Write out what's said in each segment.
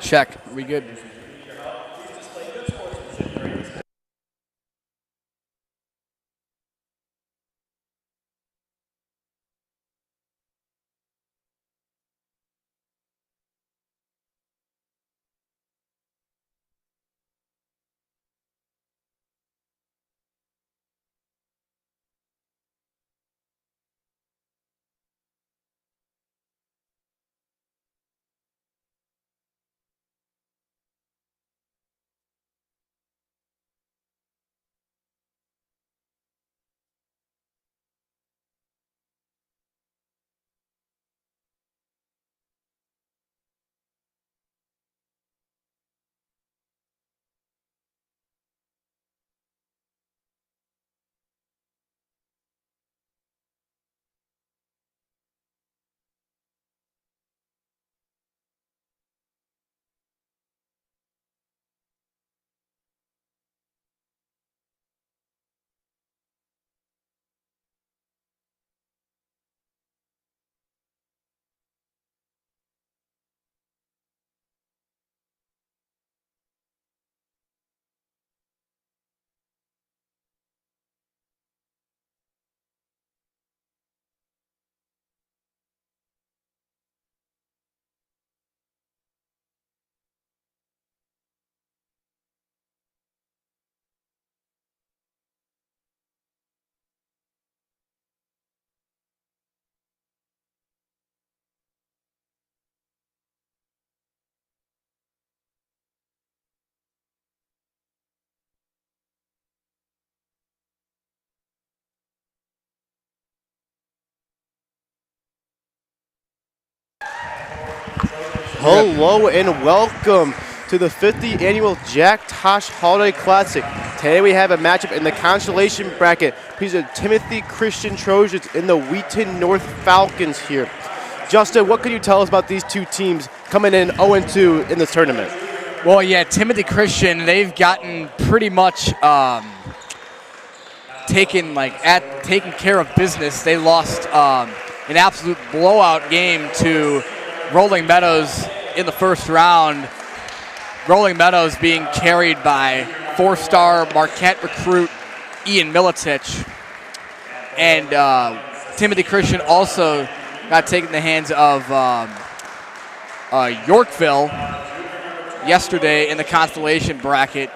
Check. Are we good? Hello and welcome to the 50th annual Jack Tosh Holiday Classic. Today we have a matchup in the Consolation bracket. Presented Timothy Christian Trojans in the Wheaton North Falcons here. Justin, what can you tell us about these two teams coming in 0-2 in this tournament? Well, yeah, Timothy Christian, they've gotten pretty much taken care of business. They lost an absolute blowout game to Rolling Meadows in the first round. Rolling Meadows being carried by four-star Marquette recruit Ian Milicic. And Timothy Christian also got taken in the hands of Yorkville yesterday in the Constellation bracket.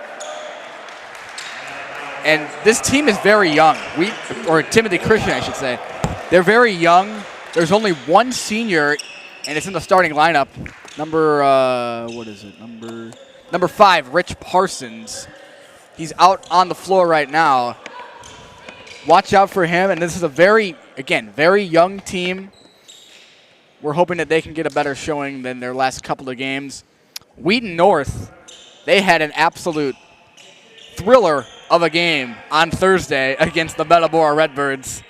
And this team is very young. Timothy Christian, I should say. They're very young. There's only one senior, and it's in the starting lineup. Number 5, Rich Parsons. He's out on the floor right now. Watch out for him, and this is a very young team. We're hoping that they can get a better showing than their last couple of games. Wheaton North, they had an absolute thriller of a game on Thursday against the Metamora Redbirds.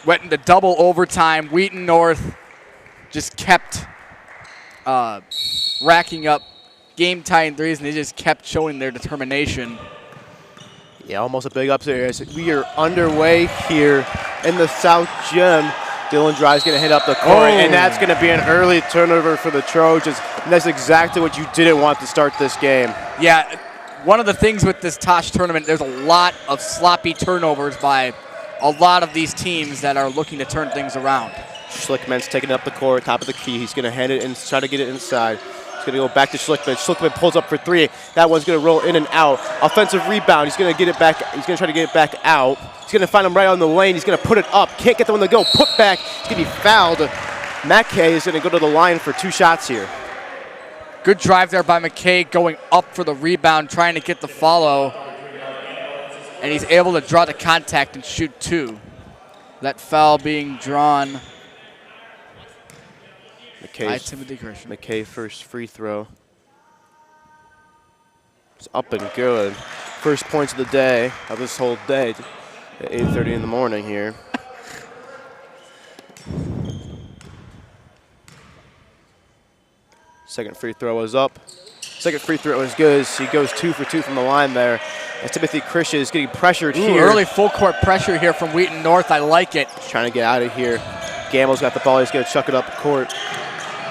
Went into double overtime. Wheaton North just kept racking up game-tying threes, and they just kept showing their determination. Yeah, almost a big upset. We are underway here in the South Gym. Dylan Dry's going to hit up the court, and that's going to be an early turnover for the Trojans. And that's exactly what you didn't want to start this game. Yeah, one of the things with this Tosh tournament, there's a lot of sloppy turnovers by a lot of these teams that are looking to turn things around. Schlickman's taking up the court, top of the key. He's going to hand it and try to get it inside. He's going to go back to Schlickman. Schlickman pulls up for three. That one's going to roll in and out. Offensive rebound. He's going to get it back. He's going to try to get it back out. He's going to find him right on the lane. He's going to put it up. Can't get the one to go. Put back. He's going to be fouled. McQuade is going to go to the line for 2 shots here. Good drive there by McQuade, going up for the rebound, trying to get the follow. And he's able to draw the contact and shoot 2. That foul being drawn by Timothy Christian. McQuade first free throw. It's up and good. First points of the day, of this whole day, at 8:30 in the morning here. Second free throw is up. Second free throw is good. He goes 2 for 2 from the line there. As Timothy Christian is getting pressured here. Early full court pressure here from Wheaton North. I like it. Trying to get out of here. Gamble's got the ball. He's going to chuck it up the court.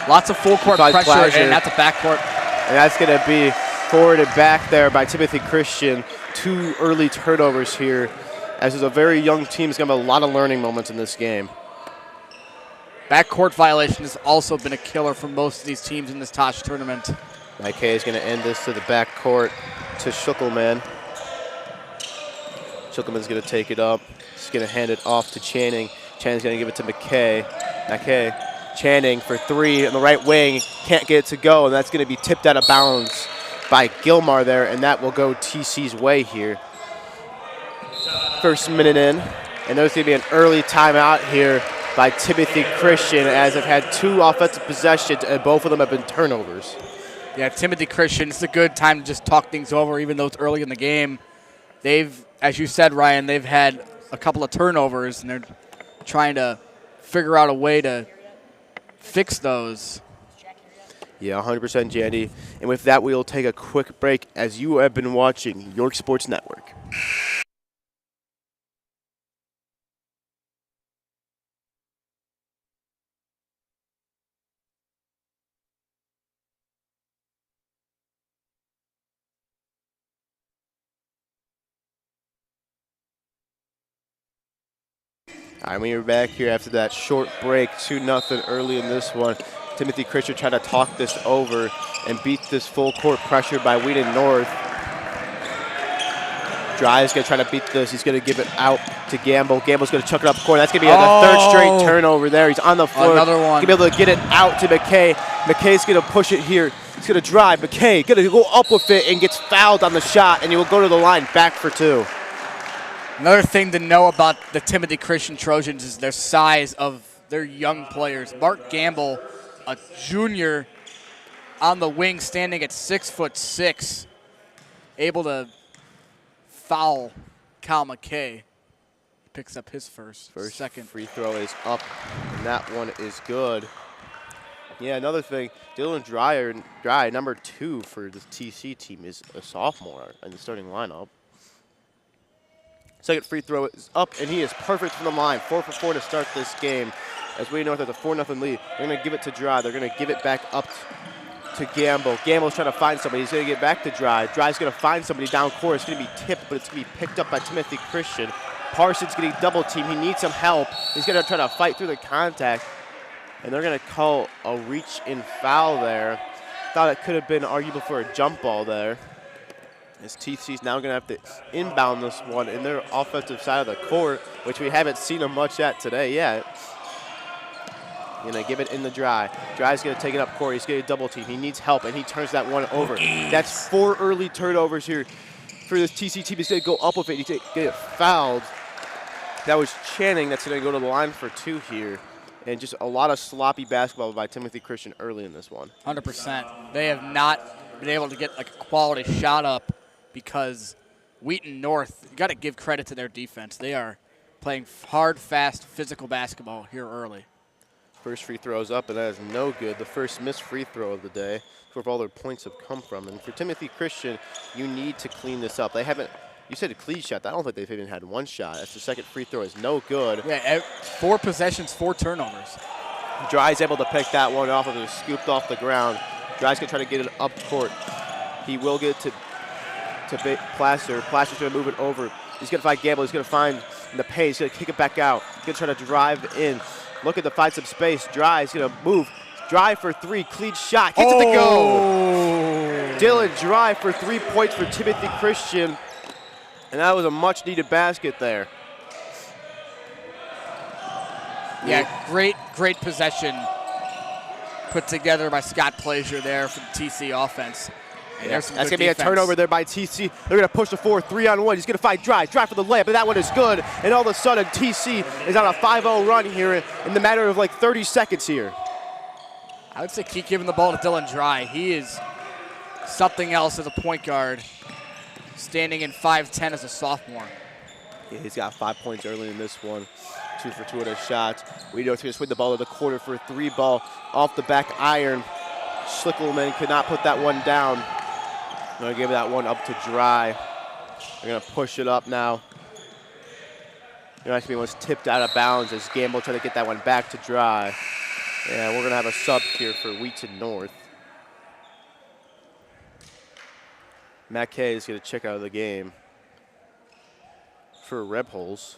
Lots of full court pressure, and that's a backcourt. And that's going to be forward and back there by Timothy Christian. 2 early turnovers here, as is a very young team. It's going to have a lot of learning moments in this game. Backcourt violation has also been a killer for most of these teams in this Tosh tournament. McQuade is going to end this to the backcourt to Schuckelman. Schuckelman's going to take it up. He's going to hand it off to Channing. Channing's going to give it to McKay. Channing for 3 on the right wing. Can't get it to go, and that's going to be tipped out of bounds by Gilmar there, and that will go TC's way here. First minute in, and there's going to be an early timeout here by Timothy Christian, as they've had 2 offensive possessions, and both of them have been turnovers. Yeah, Timothy Christian, it's a good time to just talk things over, even though it's early in the game. They've, as you said, Ryan, they've had a couple of turnovers, and they're trying to figure out a way to fix those. Yeah, 100% Jandy. And with that, we'll take a quick break as you have been watching York Sports Network. All right, we are back here after that short break, 2-0 early in this one. Timothy Christian trying to talk this over and beat this full court pressure by Wheaton North. Dry is going to try to beat this. He's going to give it out to Gamble. Gamble's going to chuck it up court. That's going to be the 3rd straight turnover there. He's on the floor. Another one. He's going to be able to get it out to McKay. McKay's going to push it here. He's going to drive. McKay going to go up with it and gets fouled on the shot, and he will go to the line back for 2. Another thing to know about the Timothy Christian Trojans is their size of their young players. Mark Gamble, a junior on the wing, standing at 6'6", able to foul Cal McKay. Picks up his first. Second free throw is up, and that one is good. Yeah, another thing, Dylan Dry, number 2 for the TC team, is a sophomore in the starting lineup. Second free throw is up, and he is perfect from the line. 4 for 4 to start this game. As Wheaton North has a 4-0 lead, they're going to give it to Dry. They're going to give it back up to Gamble. Gamble's trying to find somebody. He's going to get back to Dry. Dry's going to find somebody down court. It's going to be tipped, but it's going to be picked up by Timothy Christian. Parsons getting double teamed. He needs some help. He's going to try to fight through the contact, and they're going to call a reach-in foul there. Thought it could have been arguable for a jump ball there. As TC's now going to have to inbound this one in their offensive side of the court, which we haven't seen them much at today yet. Going to give it in the Dry. Dry's going to take it up court. He's going to double team. He needs help, and he turns that one over. That's 4 early turnovers here for this TC team. He's going to go up with it. He's going to get fouled. That was Channing that's going to go to the line for 2 here. And just a lot of sloppy basketball by Timothy Christian early in this one. 100%. They have not been able to get like a quality shot up because Wheaton North, you got to give credit to their defense. They are playing hard, fast, physical basketball here early. First free throw is up, and that is no good. The first missed free throw of the day, where all their points have come from. And for Timothy Christian, you need to clean this up. They haven't, you said a clean shot. I don't think they've even had one shot. That's the second free throw is no good. Yeah, 4 possessions, 4 turnovers. Dry's able to pick that one off of it, scooped off the ground. Dry's going to try to get it up court. He will get to Plaster. Plaster's going to move it over. He's going to find Gamble. He's going to find the pace. He's going to kick it back out. He's going to try to drive in. Looking to find some space. Dry is going to move. Dry for 3. Clean shot. Gets it to go. Dylan Dry for 3 points for Timothy Christian. And that was a much-needed basket there. Yeah, great possession put together by Scott Plazier there for the TC offense. And that's going to be a turnover there by TC. They're going to push the 4, 3-on-1. He's going to find Dry for the layup, and that one is good. And all of a sudden, TC is on a 5-0 run here in the matter of like 30 seconds here. I would say keep giving the ball to Dylan Dry. He is something else as a point guard, standing in 5'10" as a sophomore. Yeah, he's got 5 points early in this one. 2 for 2 on his shots. We know he's going to swing the ball to the quarter for a 3 ball off the back iron. Schlickelman could not put that one down. I'm going to give that one up to Dry. They're going to push it up now. It actually was tipped out of bounds as Gamble tried to get that one back to Dry. Yeah, we're going to have a sub here for Wheaton North. McQuade is going to check out of the game for Rebels.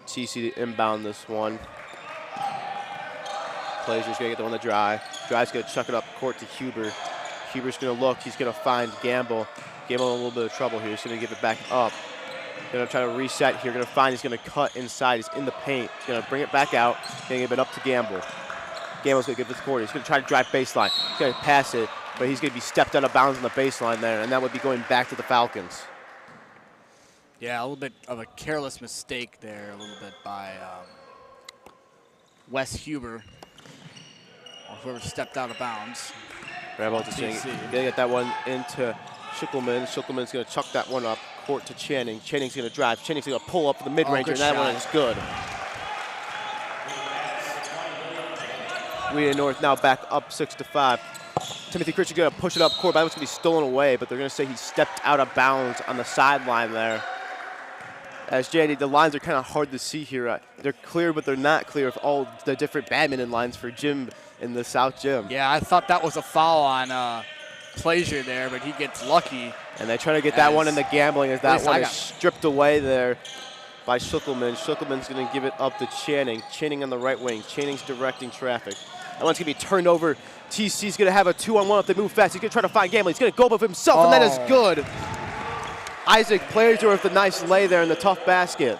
TC to inbound this one. Placer's going to get the one to Drive. Drive's going to chuck it up court to Huber. Huber's going to look. He's going to find Gamble. Gamble in a little bit of trouble here. He's going to give it back up. Going to try to reset here. Going to find he's going to cut inside. He's in the paint. He's going to bring it back out. Going to give it up to Gamble. Gamble's going to give it to Cordy. He's going to try to drive baseline. He's going to pass it, but he's going to be stepped out of bounds on the baseline there, and that would be going back to the Falcons. Yeah, a little bit of a careless mistake there, a little bit by Wes Huber, or whoever stepped out of bounds. Rebel just going to get that one into Schickelman. Schickelman's going to chuck that one up court to Channing. Channing's going to drive. Channing's going to pull up for the mid-range, and that one is good. Wheaton North now back up 6-5. Timothy Christian going to push it up court, but that was going to be stolen away, but they're going to say he stepped out of bounds on the sideline there. As JD, the lines are kind of hard to see here. They're clear, but they're not clear of all the different badminton lines for Jim in the South Gym. Yeah, I thought that was a foul on Plaisir there, but he gets lucky. And they try to get that one in the gambling as that one is stripped away there by Schickelman. Schickelman's going to give it up to Channing. Channing on the right wing. Channing's directing traffic. That one's going to be turned over. TC's going to have a 2-on-1 if they move fast. He's going to try to find Gambling. He's going to go with himself, and that is good. Isaac Plaisir with a nice lay there in the tough basket.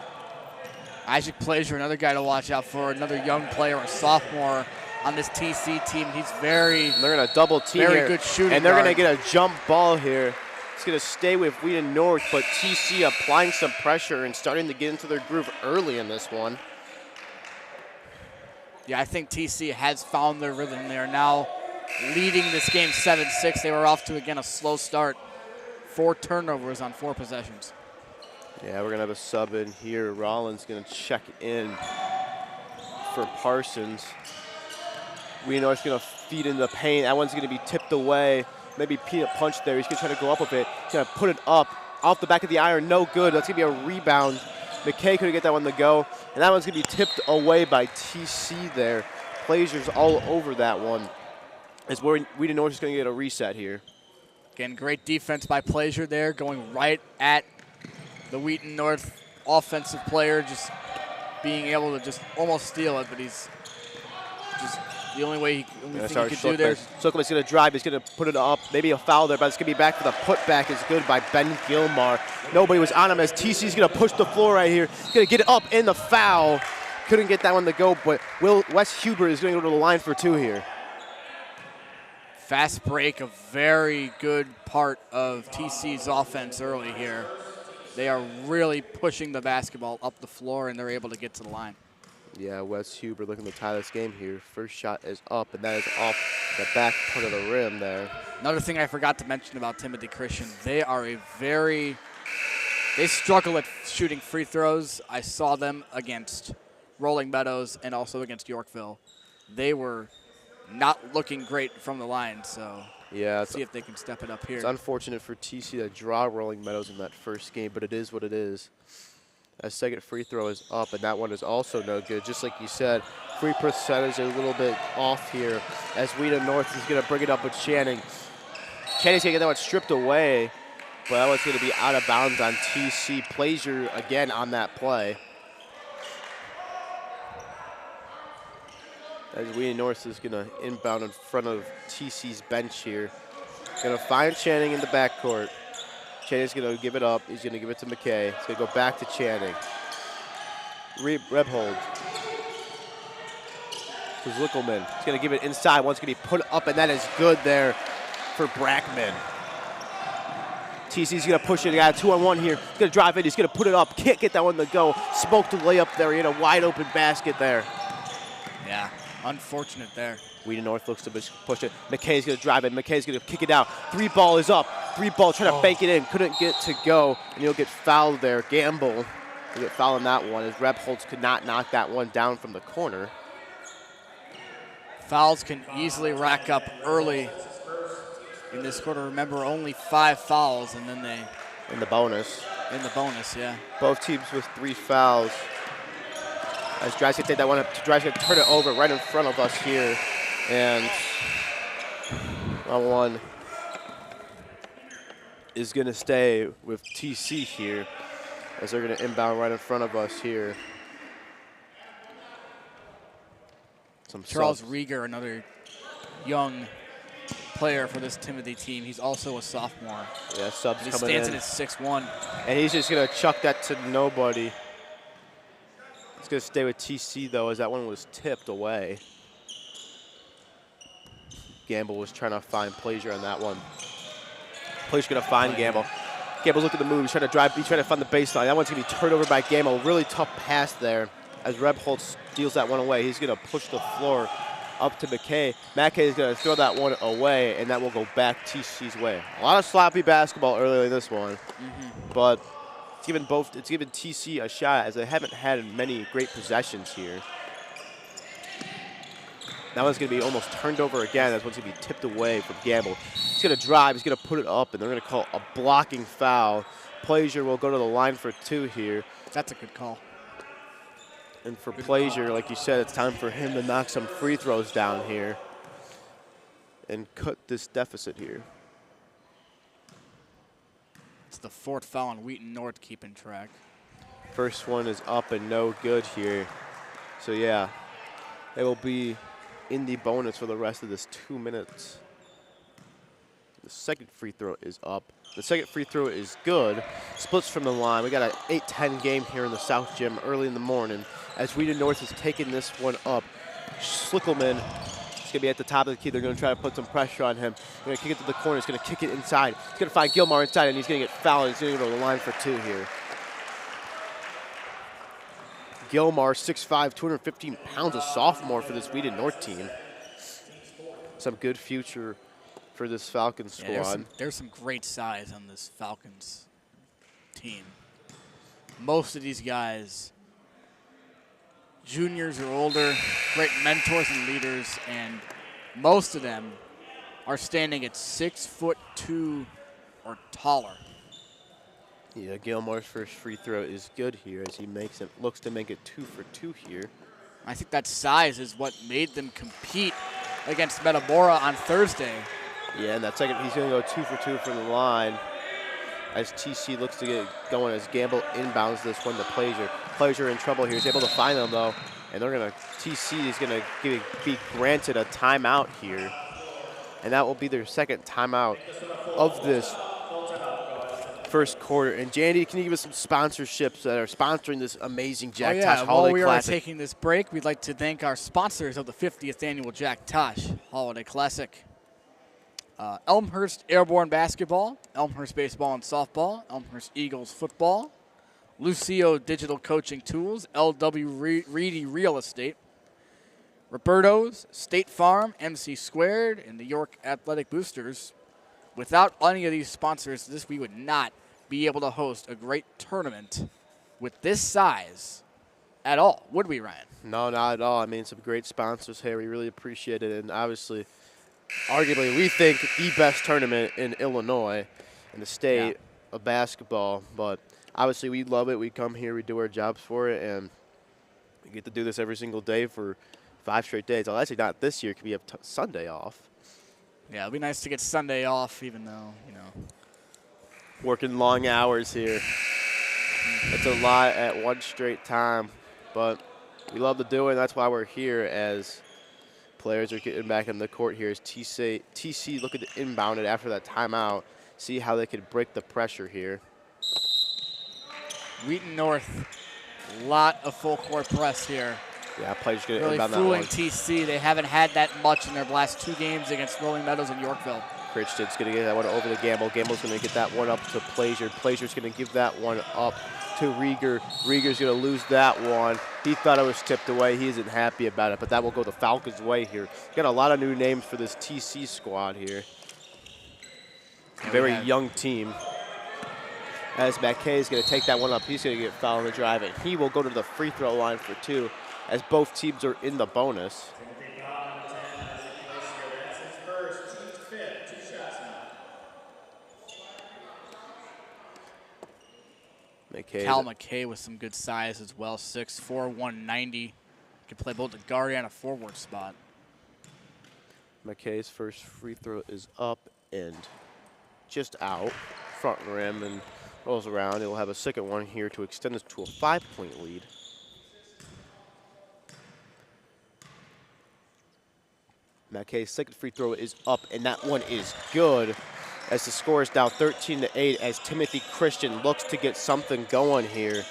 Isaac Plaisir, another guy to watch out for, another young player, a sophomore on this TC team. He's they're going to double team very here, good shooting and they're guard. going to get a jump ball here. It's going to stay with Wheaton North, but TC applying some pressure and starting to get into their groove early in this one. Yeah, I think TC has found their rhythm. They are now leading this game 7-6. They were off to, again, a slow start. 4 turnovers on 4 possessions. Yeah, we're going to have a sub in here. Rollins going to check in for Parsons. Wheaton North's going to feed in the paint. That one's going to be tipped away. Maybe peanut punch there. He's going to try to go up a bit. He's going to put it up off the back of the iron. No good. That's going to be a rebound. McKay couldn't get that one to go. And that one's going to be tipped away by TC there. Plaisir's all over that one. As Wheaton North is going to get a reset here. Again, great defense by Plaisir there, going right at the Wheaton North offensive player, just being able to just almost steal it, but he's just the only thing he could do there. Schickelman's going to drive. He's going to put it up. Maybe a foul there, but it's going to be back for the putback. Is good by Ben Gilmar. Nobody was on him as TC's going to push the floor right here. He's going to get it up in the foul. Couldn't get that one to go, but Wes Huber is going to go to the line for 2 here. Fast break, a very good part of TC's offense early here. They are really pushing the basketball up the floor, and they're able to get to the line. Yeah, Wes Huber looking to tie this game here. First shot is up, and that is off the back part of the rim there. Another thing I forgot to mention about Timothy Christian, they struggle at shooting free throws. I saw them against Rolling Meadows and also against Yorkville. They were not looking great from the line, so yeah, see if they can step it up here. It's unfortunate for TC to draw Rolling Meadows in that first game, but it is what it is. That second free throw is up, and that one is also no good. Just like you said, free percentage a little bit off here as Wheaton North is going to bring it up with Channing. Channing's going to get that one stripped away, but that one's going to be out of bounds on TC. Plaisir again on that play. As Wheaton North is going to inbound in front of TC's bench here. Going to find Channing in the backcourt. Channing's going to give it up. He's going to give it to McKay. He's going to go back to Channing. Reb hold. To Zlickelman. He's going to give it inside. One's going to be put up, and that is good there for Brackman. TC's going to push it. He got a 2-on-1 here. He's going to drive it. He's going to put it up. Can't get that one to go. Smoked the layup there. He had a wide open basket there. Yeah. Unfortunate there. Wheaton North looks to push it. McKay's going to drive it. McKay's going to kick it out. 3-ball is up. 3-ball trying to bank it in. Couldn't get to go. And he'll get fouled there. Gamble will get fouled on that one as Rebholz could not knock that one down from the corner. Fouls can easily rack up early in this quarter. Remember, only 5 fouls, and then they... In the bonus, yeah. Both teams with 3 fouls. As Drive's going to take that one up, Drive's going to turn it over right in front of us here. And one is going to stay with TC here as they're going to inbound right in front of us here. Charles Rieger, another young player for this Timothy team. He's also a sophomore. Yeah, subs he coming in. He stands at 6'1". And he's just going to chuck that to nobody. It's going to stay with TC, though, as that one was tipped away. Gamble was trying to find Plaisir on that one. Plaisir's going to find Gamble. Gamble looked at the move. He's trying to drive. He's trying to find the baseline. That one's going to be turned over by Gamble. Really tough pass there as Rebholz steals that one away. He's going to push the floor up to McQuade. McQuade is going to throw that one away, and that will go back TC's way. A lot of sloppy basketball earlier in this one, but it's given TC a shot as they haven't had many great possessions here. That one's going to be almost turned over again. That one's going to be tipped away from Gamble. He's going to drive. He's going to put it up, and they're going to call a blocking foul. Plaisir will go to the line for 2 here. That's a good call. And for Plaisir, like you said, it's time for him to knock some free throws down here and cut this deficit here. It's the 4th foul on Wheaton North, keeping track. First one is up and no good here. So, yeah, they will be in the bonus for the rest of this 2 minutes. The second free throw is up. The second free throw is good. Splits from the line. We got an 8-10 game here in the South Gym early in the morning as Wheaton North is taking this one up. Schlickelman is going to be at the top of the key. They're going to try to put some pressure on him. They're going to kick it to the corner. He's going to kick it inside. He's going to find Gilmar inside, and he's going to get fouled. He's going to go to the line for 2 here. Gilmar, 6'5", 215 pounds, a sophomore for this Wheaton North team. Some good future for this Falcons squad. Yeah, there's some great size on this Falcons team. Most of these guys, juniors or older, great mentors and leaders, and most of them are standing at 6'2" or taller. Yeah, Gilmar's first free throw is good here as he looks to make it 2 for 2 here. I think that size is what made them compete against Metamora on Thursday. Yeah, and that second, he's going to go 2 for 2 from the line as TC looks to get going as Gamble inbounds this one to Plaisir. Plaisir in trouble here. He's able to find them, though, and TC is going to be granted a timeout here, and that will be their second timeout of this first quarter. And Jandy, can you give us some sponsorships that are sponsoring this amazing Jack Tosh Holiday Classic? While we are taking this break, we'd like to thank our sponsors of the 50th Annual Jack Tosh Holiday Classic. Elmhurst Airborne Basketball, Elmhurst Baseball and Softball, Elmhurst Eagles Football, Lucio Digital Coaching Tools, LW Reedy Real Estate, Roberto's, State Farm, MC Squared, and the York Athletic Boosters. Without any of these sponsors, we would not be able to host a great tournament with this size at all, would we, Ryan? No, not at all. I mean, some great sponsors here. We really appreciate it. And obviously, arguably, we think the best tournament in Illinois in the state of basketball. But obviously, we love it. We come here, we do our jobs for it, and we get to do this every single day for 5 straight days. Well, actually, not this year. We have Sunday off. Yeah, it'd be nice to get Sunday off, even though, working long hours here. It's a lot at one straight time, but we love to do it, and that's why we're here as players are getting back in the court here as TC looking to inbound it after that timeout, see how they can break the pressure here. Wheaton North, a lot of full court press here. Yeah, players going to really inbound that one. Really fooling TC. They haven't had that much in their last 2 games against Rolling Meadows and Yorkville. Crichton's going to get that one over to Gamble. Gamble's going to get that one up to Plaisir. Plaisir's going to give that one up to Rieger. Rieger's going to lose that one. He thought it was tipped away. He isn't happy about it, but that will go the Falcons' way here. Got a lot of new names for this TC squad here. Very young team. As McQuade is going to take that one up, he's going to get fouled on the drive, and he will go to the free throw line for 2 as both teams are in the bonus. Cal McQuade with some good size as well, 6'4", 190. Can play both the guard and a forward spot. McKay's first free throw is up and just out, front rim, and rolls around. He'll have a second one here to extend this to a 5-point lead. McKay's second free throw is up, and that one is good, as the score is now 13-8 as Timothy Christian looks to get something going here.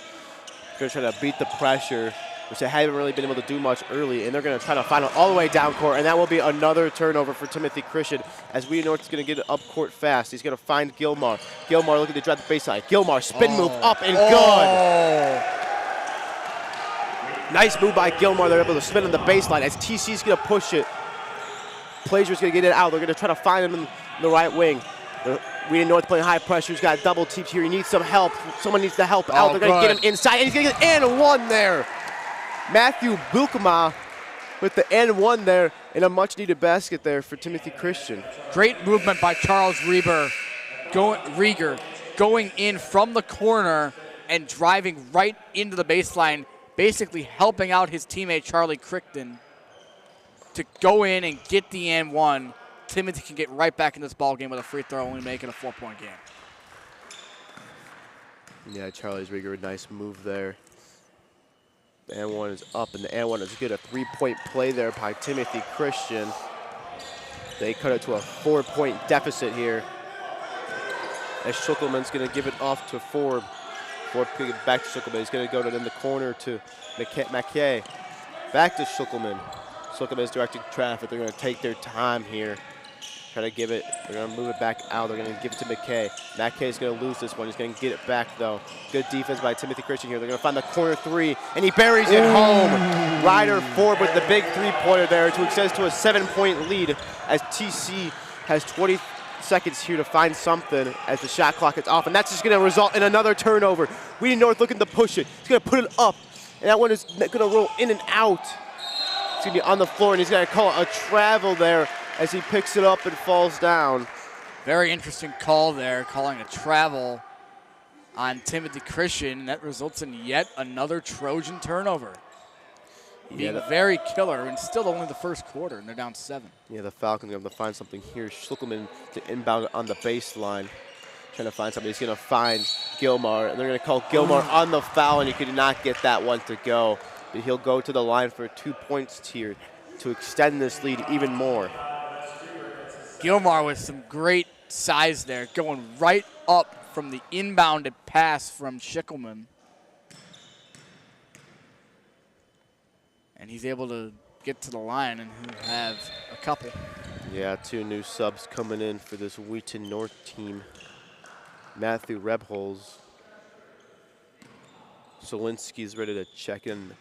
They're trying to beat the pressure, which they haven't really been able to do much early, and they're going to try to find it all the way down court, and that will be another turnover for Timothy Christian, as Wheaton North is going to get it up court fast. He's going to find Gilmar. Gilmar looking to drive the baseline. Gilmar, spin move up and good. Nice move by Gilmar. They're able to spin on the baseline as TC's going to push it. Plazier's going to get it out. They're going to try to find him in the right wing. Wheaton North playing high pressure. He's got double teams here. He needs some help. Someone needs to help out. They're going to get him inside, and he's going to get and one there. Matthew Bukema with the N1 there, and a much-needed basket there for Timothy Christian. Great movement by Charles Rieger going in from the corner and driving right into the baseline, basically helping out his teammate Charlie Crichton to go in and get the N1. Timothy can get right back in this ball game with a free throw, only making a 4-point game. Yeah, Charles Rieger, a nice move there. The N1 is up, and the N1 is good. A 3-point play there by Timothy Christian. They cut it to a 4-point deficit here, as Schuckelman's going to give it off to Ford. Ford picking it back to Schuckelman. He's going to go to in the corner to McKay. Back to Schuckelman. Schuckelman is directing traffic. They're going to take their time here. Try to give it. They're going to move it back out. They're going to give it to McKay. McKay's going to lose this one. He's going to get it back, though. Good defense by Timothy Christian here. They're going to find the corner three, and he buries it home. Ryder Ford with the big three-pointer there to extend to a 7-point lead, as TC has 20 seconds here to find something as the shot clock is off, and that's just going to result in another turnover. Wheaton North looking to push it. He's going to put it up, and that one is going to roll in and out. It's going to be on the floor, and he's going to call a travel there as he picks it up and falls down. Very interesting call there, calling a travel on Timothy Christian. That results in yet another Trojan turnover. Being very killer, and still only the first quarter, and they're down 7. Yeah, the Falcons are able to find something here. Schluckelman to inbound on the baseline. Trying to find something. He's going to find Gilmar, and they're going to call Gilmar on the foul, and he could not get that one to go. But he'll go to the line for 2 points here to extend this lead even more. Gilmar with some great size there, going right up from the inbounded pass from Schickelman. And he's able to get to the line and have a couple. Yeah, 2 new subs coming in for this Wheaton North team. Matthew Rebholz. Solinski's ready to check in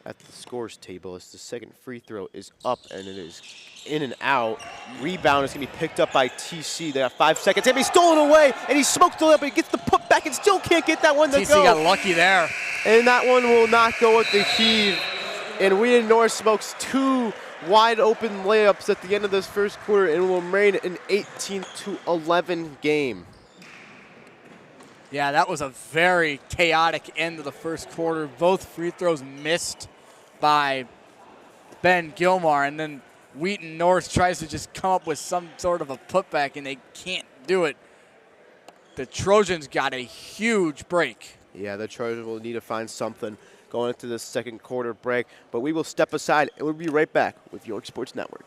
at the scores table as the second free throw is up, and it is in and out. Rebound is going to be picked up by TC. They have 5 seconds. And he's stolen away, and he smoked it up, but he gets the put back and still can't get that one to go. TC got lucky there. And that one will not go with the heave. And Wheaton North smokes 2 wide open layups at the end of this first quarter and will remain an 18-11 game. Yeah, that was a very chaotic end of the first quarter. Both free throws missed by Ben Gilmar, and then Wheaton North tries to just come up with some sort of a putback, and they can't do it. The Trojans got a huge break. Yeah, the Trojans will need to find something going into this second quarter break, but we will step aside and we'll be right back with York Sports Network.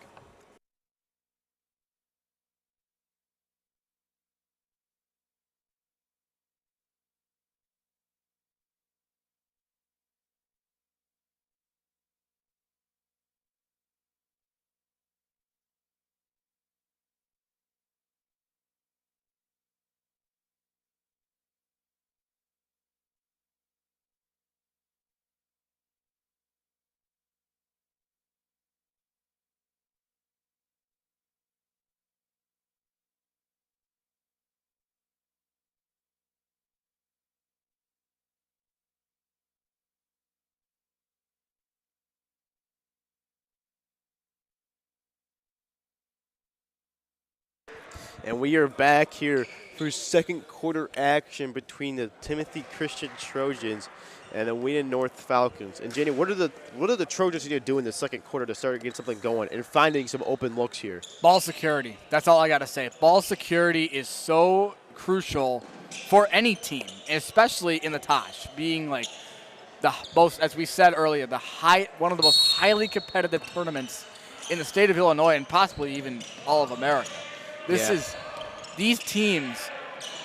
And we are back here for second quarter action between the Timothy Christian Trojans and the Wheaton North Falcons. And Janie, what are the Trojans need to do in the second quarter to start getting something going and finding some open looks here? Ball security. That's all I got to say. Ball security is so crucial for any team, especially in the Tosh, being like the most, as we said earlier, one of the most highly competitive tournaments in the state of Illinois and possibly even all of America. These teams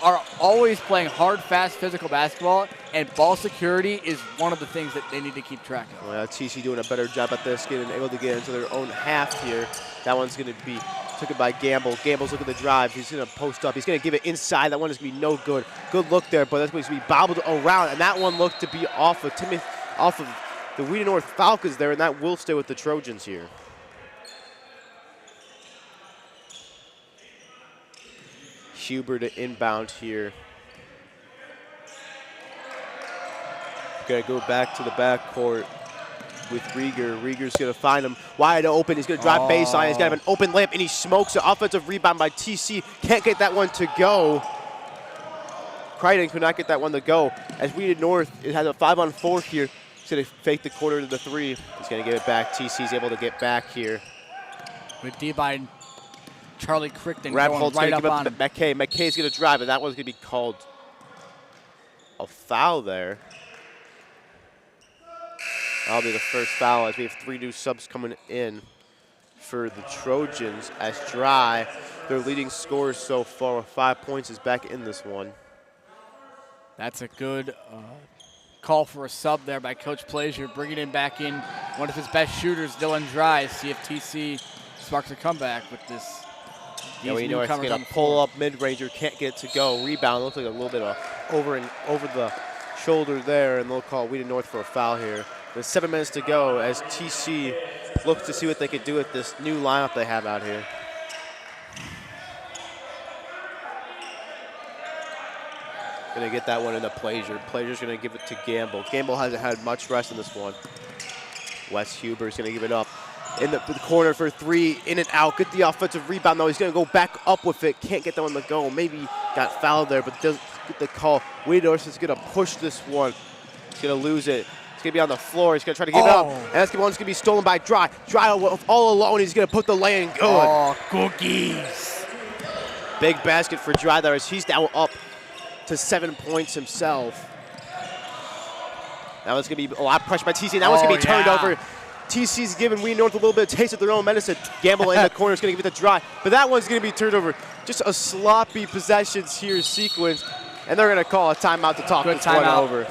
are always playing hard, fast, physical basketball, and ball security is one of the things that they need to keep track of. Well, TC doing a better job at this, getting able to get into their own half here. That one's going to be took it by Gamble. Gamble's looking at the drive. He's going to post up. He's going to give it inside. That one is going to be no good. Good look there, but that's going to be bobbled around, and that one looked to be off of the Wheaton North Falcons there, and that will stay with the Trojans here. Huber to inbound here. Gonna go back to the backcourt with Rieger. Rieger's gonna find him wide open. He's gonna drive baseline. He's gonna have an open layup, and he smokes an offensive rebound by TC. Can't get that one to go. Crichton could not get that one to go. As Wheaton North, it has a 5-on-4 here. He's gonna fake the quarter to the three. He's gonna give it back. TC's able to get back here. With D by Charlie Crichton Rapholt's going right gonna up give on up to McKay. McKay's gonna drive, and that one's gonna be called a foul there. That'll be the first foul as we have 3 new subs coming in for the Trojans as Dry, their leading scorer so far with 5 points, is back in this one. That's a good call for a sub there by Coach Plazier, bringing him back in one of his best shooters, Dylan Dry. See if TC sparks a comeback with this. Yeah, well, you know, it's going to pull up mid-ranger, can't get it to go. Rebound, looks like a little bit of over the shoulder there, and they'll call Wheaton North for a foul here. There's 7 minutes to go as TC looks to see what they could do with this new lineup they have out here. Going to get that one into Plazier. Plazier's going to give it to Gamble. Gamble hasn't had much rest in this one. Wes Huber's going to give it up in the corner for 3, in and out. Get the offensive rebound, though. He's going to go back up with it. Can't get that one to go. Maybe got fouled there, but doesn't get the call. Wheaton North is going to push this one. He's going to lose it. He's going to be on the floor. He's going to try to give it up. And that's one's going to be stolen by Dry. Dry all alone. He's going to put the lay in good. Oh, cookies. Big basket for Dry there as he's now up to 7 points himself. That one's going to be a lot of pressure by TC. That one's going to be turned over. TC's giving Wheaton North a little bit of taste of their own medicine. Gamble in the corner is going to give it to Dry. But that one's going to be turned over. Just a sloppy possessions here sequence. And they're going to call a timeout to talk this one over.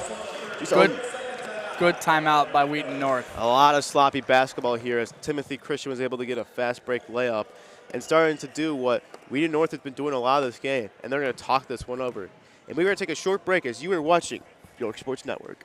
Good timeout by Wheaton North. A lot of sloppy basketball here as Timothy Christian was able to get a fast break layup and starting to do what Wheaton North has been doing a lot of this game. And they're going to talk this one over. And we're going to take a short break as you are watching York Sports Network.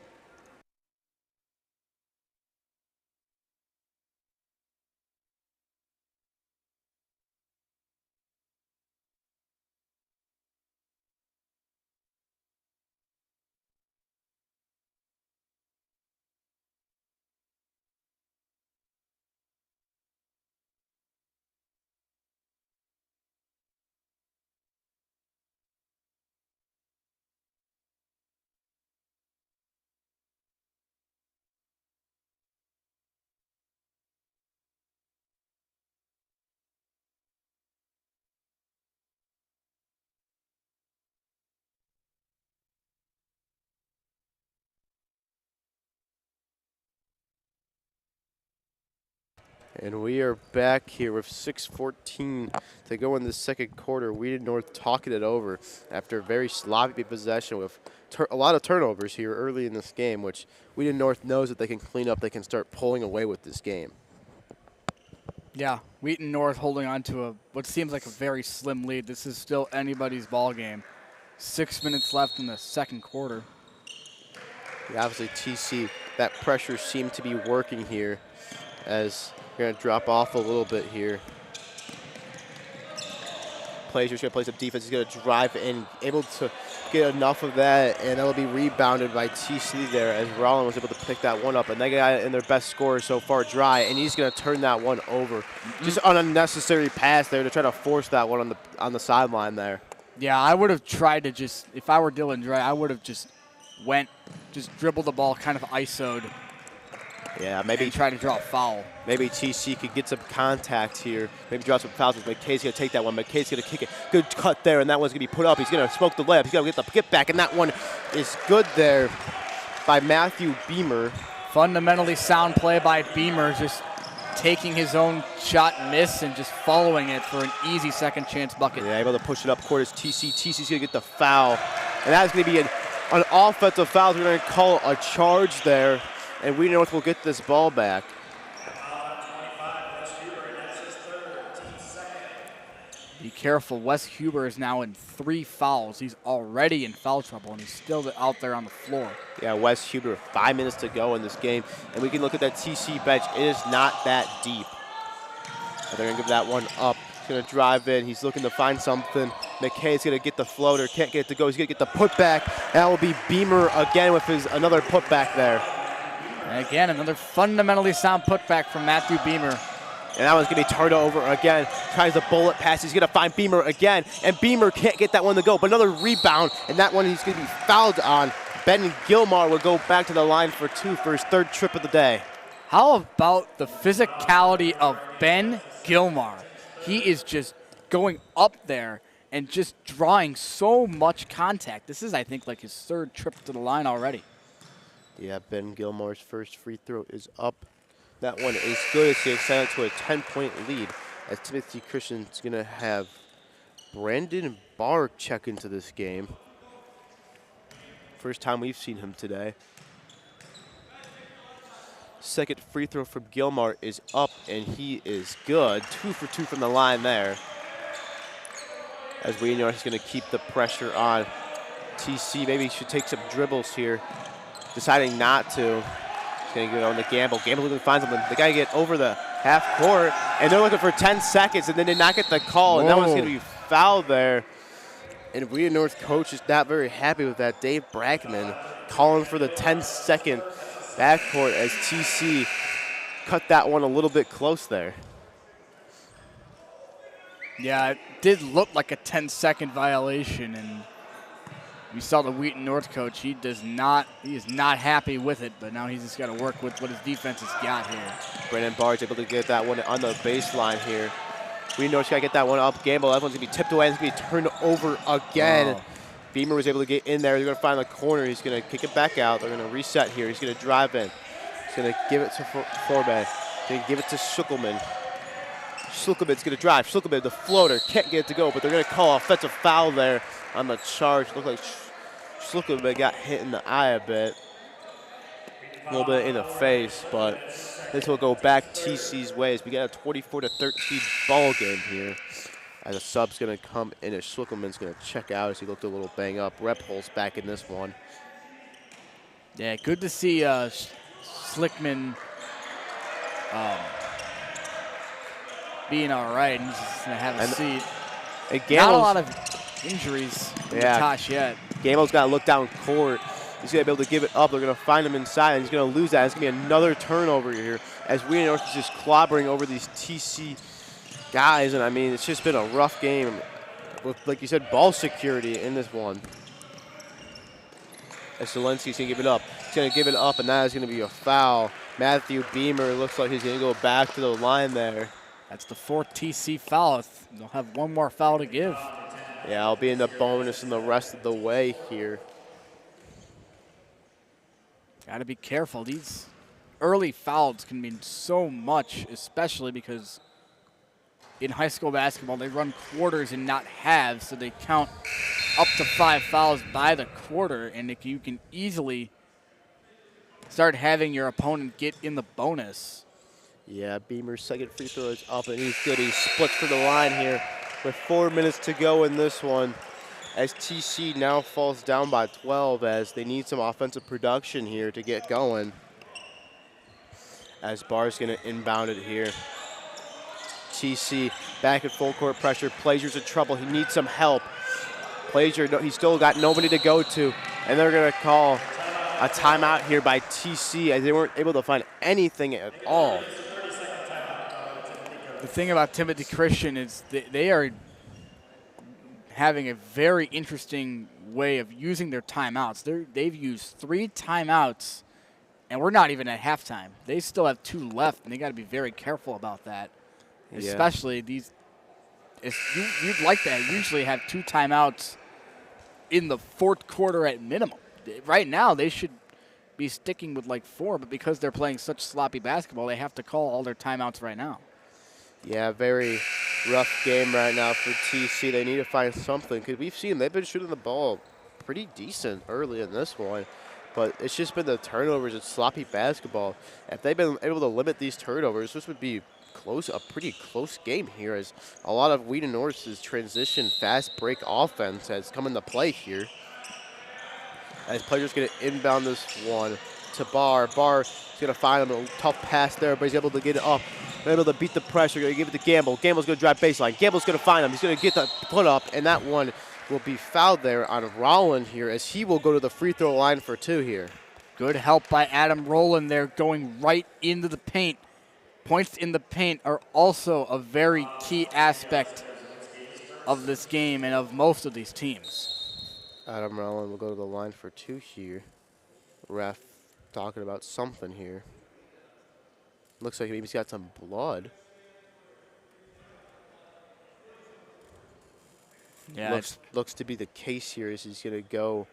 And we are back here with 6:14 to go in the second quarter. Wheaton North talking it over after a very sloppy possession with a lot of turnovers here early in this game, which Wheaton North knows that they can clean up. They can start pulling away with this game. Yeah, Wheaton North holding on to what seems like a very slim lead. This is still anybody's ball game. 6 minutes left in the second quarter. Yeah, obviously, TC, that pressure seemed to be working here as we're going to drop off a little bit here. Plazier's going to play some defense. He's going to drive in, able to get enough of that, and that'll be rebounded by TC there as Rollin was able to pick that one up. And they got it in their best scorer so far, Dry, and he's going to turn that one over. Just an unnecessary pass there to try to force that one on the sideline there. Yeah, I would have tried to just, if I were Dylan Dre, I would have just dribbled the ball, kind of ISO'd. Yeah, maybe try to draw a foul. Maybe TC could get some contact here. Maybe draw some fouls. McQuade's going to take that one. McQuade's going to kick it. Good cut there, and that one's going to be put up. He's going to smoke the layup. He's going to get the get back, and that one is good there by Matthew Beamer. Fundamentally sound play by Beamer, just taking his own shot and miss and just following it for an easy second chance bucket. Yeah, able to push it up court as TC. TC's going to get the foul, and that's going to be an offensive foul. We're going to call a charge there. And Wheaton North will get this ball back. Be careful. Wes Huber is now in 3 fouls. He's already in foul trouble, and he's still out there on the floor. Yeah, Wes Huber, 5 minutes to go in this game. And we can look at that TC bench. It is not that deep. But they're going to give that one up. He's going to drive in. He's looking to find something. McKay's going to get the floater. Can't get it to go. He's going to get the putback. That will be Beamer again with another putback there. And again, another fundamentally sound putback from Matthew Beamer. And that one's going to be turned over again. Tries the bullet pass. He's going to find Beamer again. And Beamer can't get that one to go. But another rebound. And that one he's going to be fouled on. Ben Gilmar will go back to the line for 2 for his 3rd trip of the day. How about the physicality of Ben Gilmar? He is just going up there and just drawing so much contact. This is, I think, like his 3rd trip to the line already. Yeah, Ben Gilmore's first free throw is up. That one is good. It's going to extend it to a 10-point lead as Timothy Christian's going to have Brandon Barr check into this game. First time we've seen him today. Second free throw from Gilmore is up, and he is good. 2 for 2 from the line there. As we know, he's going to keep the pressure on. TC maybe should take some dribbles here. Deciding not to. He's going to go on the Gamble. Gamble looking to find something. They got to get over the half court, and they're looking for 10 seconds, and then they not get the call, and that one's going to be fouled there. And Wheaton North coach is not very happy with that. Dave Brackman calling for the 10-second backcourt as TC cut that one a little bit close there. Yeah, it did look like a 10-second violation, and we saw the Wheaton North coach. He is not happy with it, but now he's just got to work with what his defense has got here. Brandon Barr is able to get that one on the baseline here. Wheaton North's got to get that one up. Gamble, that one's going to be tipped away. It's going to be turned over again. Wow. Beamer was able to get in there. They're going to find the corner. He's going to kick it back out. They're going to reset here. He's going to drive in. He's going to give it to Forbay. He's going to give it to Schluckelman. Schluckelman's going to drive. Schluckelman, the floater, can't get it to go, but they're going to call offensive foul there on the charge. Looked like Schluckelman got hit in the eye a bit. A little bit in the face, but this will go back TC's way as we got a 24-13 ball game here. As a sub's going to come in as Schluckelman's going to check out as he looked a little bang up. Rep Holt's back in this one. Yeah, good to see Schlickman being all right, and he's just going to have a seat. Not a lot of injuries for Tosh yet. Gamble's got to look down court. He's going to be able to give it up. They're going to find him inside, and he's going to lose that. It's going to be another turnover here as Wheaton North is just clobbering over these TC guys. And, I mean, it's just been a rough game with, like you said, ball security in this one. As Zelensky's going to give it up. He's going to give it up, and that is going to be a foul. Matthew Beamer looks like he's going to go back to the line there. That's the 4th TC foul. They'll have one more foul to give. Yeah, I'll be in the bonus in the rest of the way here. Got to be careful. These early fouls can mean so much, especially because in high school basketball, they run quarters and not halves, so they count up to 5 fouls by the quarter, and you can easily start having your opponent get in the bonus. Yeah, Beamer's second free throw is up, and he's good. He splits for the line here with 4 minutes to go in this one. As TC now falls down by 12 as they need some offensive production here to get going. As Barr's going to inbound it here. TC back at full court pressure. Plazier's in trouble. He needs some help. Plazier, he's still got nobody to go to. And they're going to call a timeout here by TC as they weren't able to find anything at all. The thing about Timothy Christian is they are having a very interesting way of using their timeouts. They've used 3 timeouts, and we're not even at halftime. They still have 2 left, and they got to be very careful about that. Yeah. Especially these. You'd like to usually have 2 timeouts in the fourth quarter at minimum. Right now, they should be sticking with like 4, but because they're playing such sloppy basketball, they have to call all their timeouts right now. Yeah, very rough game right now for TC. They need to find something because we've seen they've been shooting the ball pretty decent early in this one, but it's just been the turnovers and sloppy basketball. If they've been able to limit these turnovers, this would be a pretty close game here, as a lot of Wheaton North's transition fast break offense has come into play here. As players going to inbound this one to Barr. Barr is going to find him a tough pass there, but he's able to get it up. Able to beat the pressure. Going to give it to Gamble. Gamble's going to drive baseline. Gamble's going to find him. He's going to get the put up, and that one will be fouled there on Rowland here, as he will go to the free throw line for 2 here. Good help by Adam Rowland there, going right into the paint. Points in the paint are also a very key aspect of this game and of most of these teams. Adam Rowland will go to the line for 2 here. Ref talking about something here. Looks like maybe he's got some blood. Yeah, looks to be the case here, as he's going to go.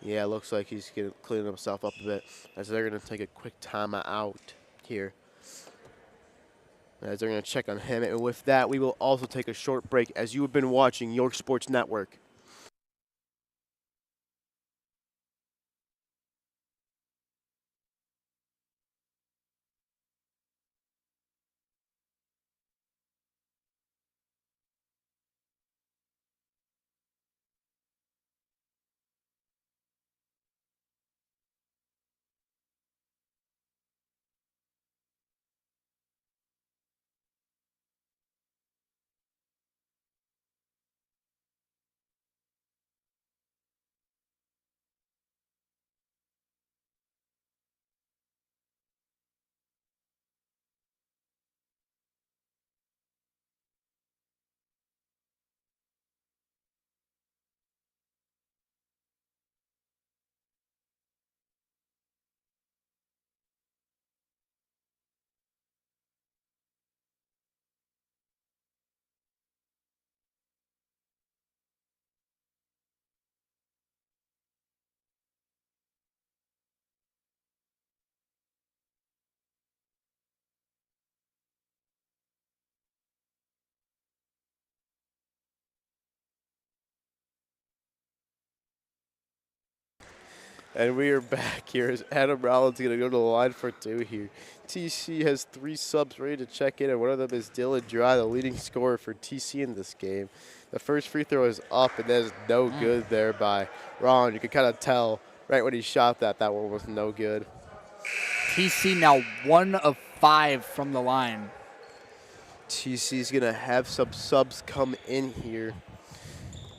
Yeah, looks like he's going to clean himself up a bit, as they're going to take a quick timeout here, as they're going to check on him. And with that, we will also take a short break, as you have been watching York Sports Network. And we are back here as Adam Rowland's going to go to the line for 2 here. TC has 3 subs ready to check in, and one of them is Dylan Dry, the leading scorer for TC in this game. The first free throw is up, and that is no good there by Rowland. You can kind of tell right when he shot that one was no good. TC now 1 of 5 from the line. TC's going to have some subs come in here,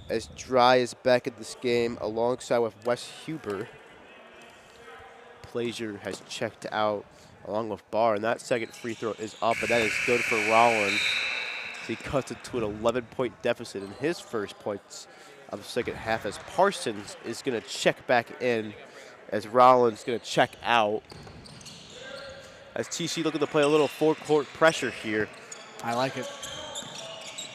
as Dry is back in this game alongside with Wes Huber. Plazier has checked out along with Barr, and that second free throw is up, and that is good for Rowland. He cuts it to an 11-point deficit in his first points of the second half, as Parsons is going to check back in, as Rowland's going to check out. As TC looking to play a little four-court pressure here. I like it.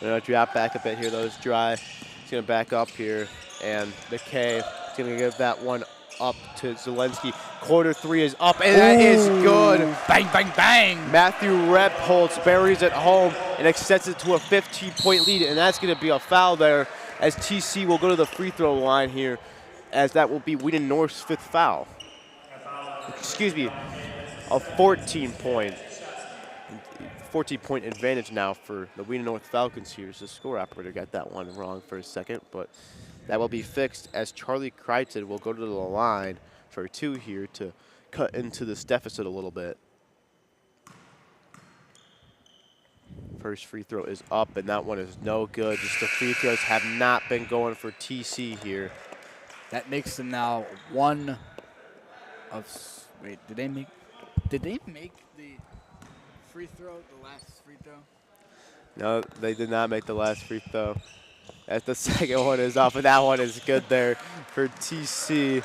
They're going to drop back a bit here, though. It's Dry. He's going to back up here, and McKay is going to give that one up to Zelensky. Quarter 3 is up, and that is good. Bang, bang, bang. Matthew Repholz buries it home and extends it to a 15-point lead, and that's going to be a foul there, as TC will go to the free throw line here, as that will be Wheaton North's 5th foul. Excuse me, a 14-point advantage now for the Wheaton North Falcons here. The score operator got that one wrong for a second, but that will be fixed, as Charlie Crichton will go to the line for 2 here to cut into this deficit a little bit. First free throw is up, and that one is no good. Just the free throws have not been going for TC here. That makes them now 1 of. Wait, did they make the free throw, the last free throw? No, they did not make the last free throw. As the second one is off, and that one is good there for TC.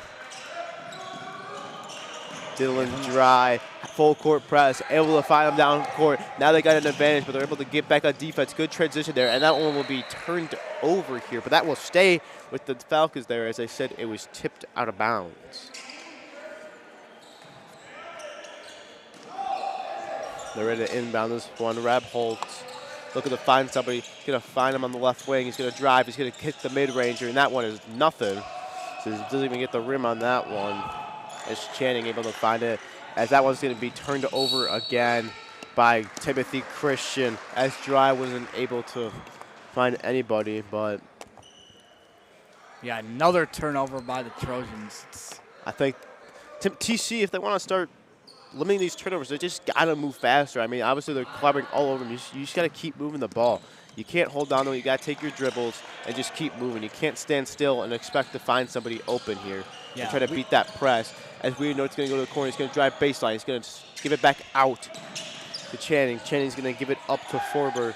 Dylan Dry, full court press, able to find him down court. Now they got an advantage, but they're able to get back on defense. Good transition there, and that one will be turned over here, but that will stay with the Falcons there. As I said, it was tipped out of bounds. They're ready to inbound this one. Reb Holtz looking to find somebody. He's going to find him on the left wing. He's going to drive. He's going to hit the mid-ranger, and that one is nothing. So he doesn't even get the rim on that one. As Channing able to find it, as that one's going to be turned over again by Timothy Christian, as Dry wasn't able to find anybody, but yeah, another turnover by the Trojans. I think TC, if they want to start limiting these turnovers, they just got to move faster. I mean, obviously they're clubbering all over them. You just got to keep moving the ball. You can't hold on to it. You got to take your dribbles and just keep moving. You can't stand still and expect to find somebody open here and try to beat that press. As we know, it's going to go to the corner. He's going to drive baseline. He's going to give it back out to Channing. Channing's going to give it up to Forber.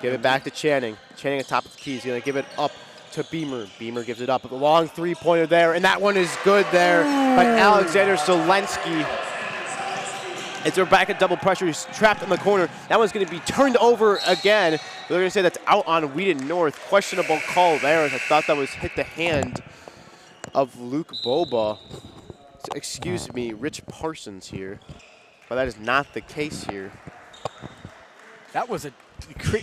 Give it back to Channing. Channing at top of the key. He's going to give it up to Beamer. Beamer gives it up. A long three-pointer there, and that one is good there by Alexander Zelensky. As they're back at double pressure, he's trapped in the corner. That one's going to be turned over again. They're going to say that's out on Wheaton North. Questionable call there, as I thought that was hit the hand of Luke Boba. Excuse me, Rich Parsons here. But that is not the case here. That was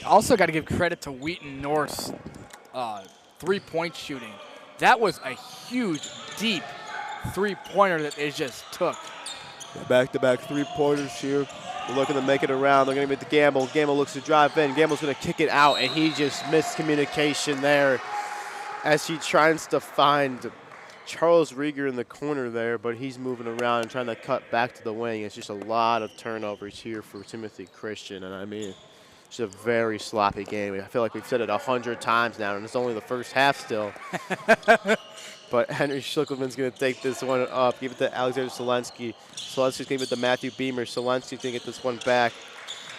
also got to give credit to Wheaton North's three-point shooting. That was a huge, deep three-pointer that they just took. Back-to-back three-pointers here. They're looking to make it around. They're going to make the Gamble. Gamble looks to drive in. Gamble's going to kick it out, and he just missed communication there as he tries to find Charles Rieger in the corner there, but he's moving around and trying to cut back to the wing. It's just a lot of turnovers here for Timothy Christian, and I mean, it's a very sloppy game. I feel like we've said it 100 times now, and it's only the first half still. But Henry Schickelman's going to take this one up, give it to Alexander Zelensky. Zelensky's going to give it to Matthew Beamer. Zelensky's going to get this one back.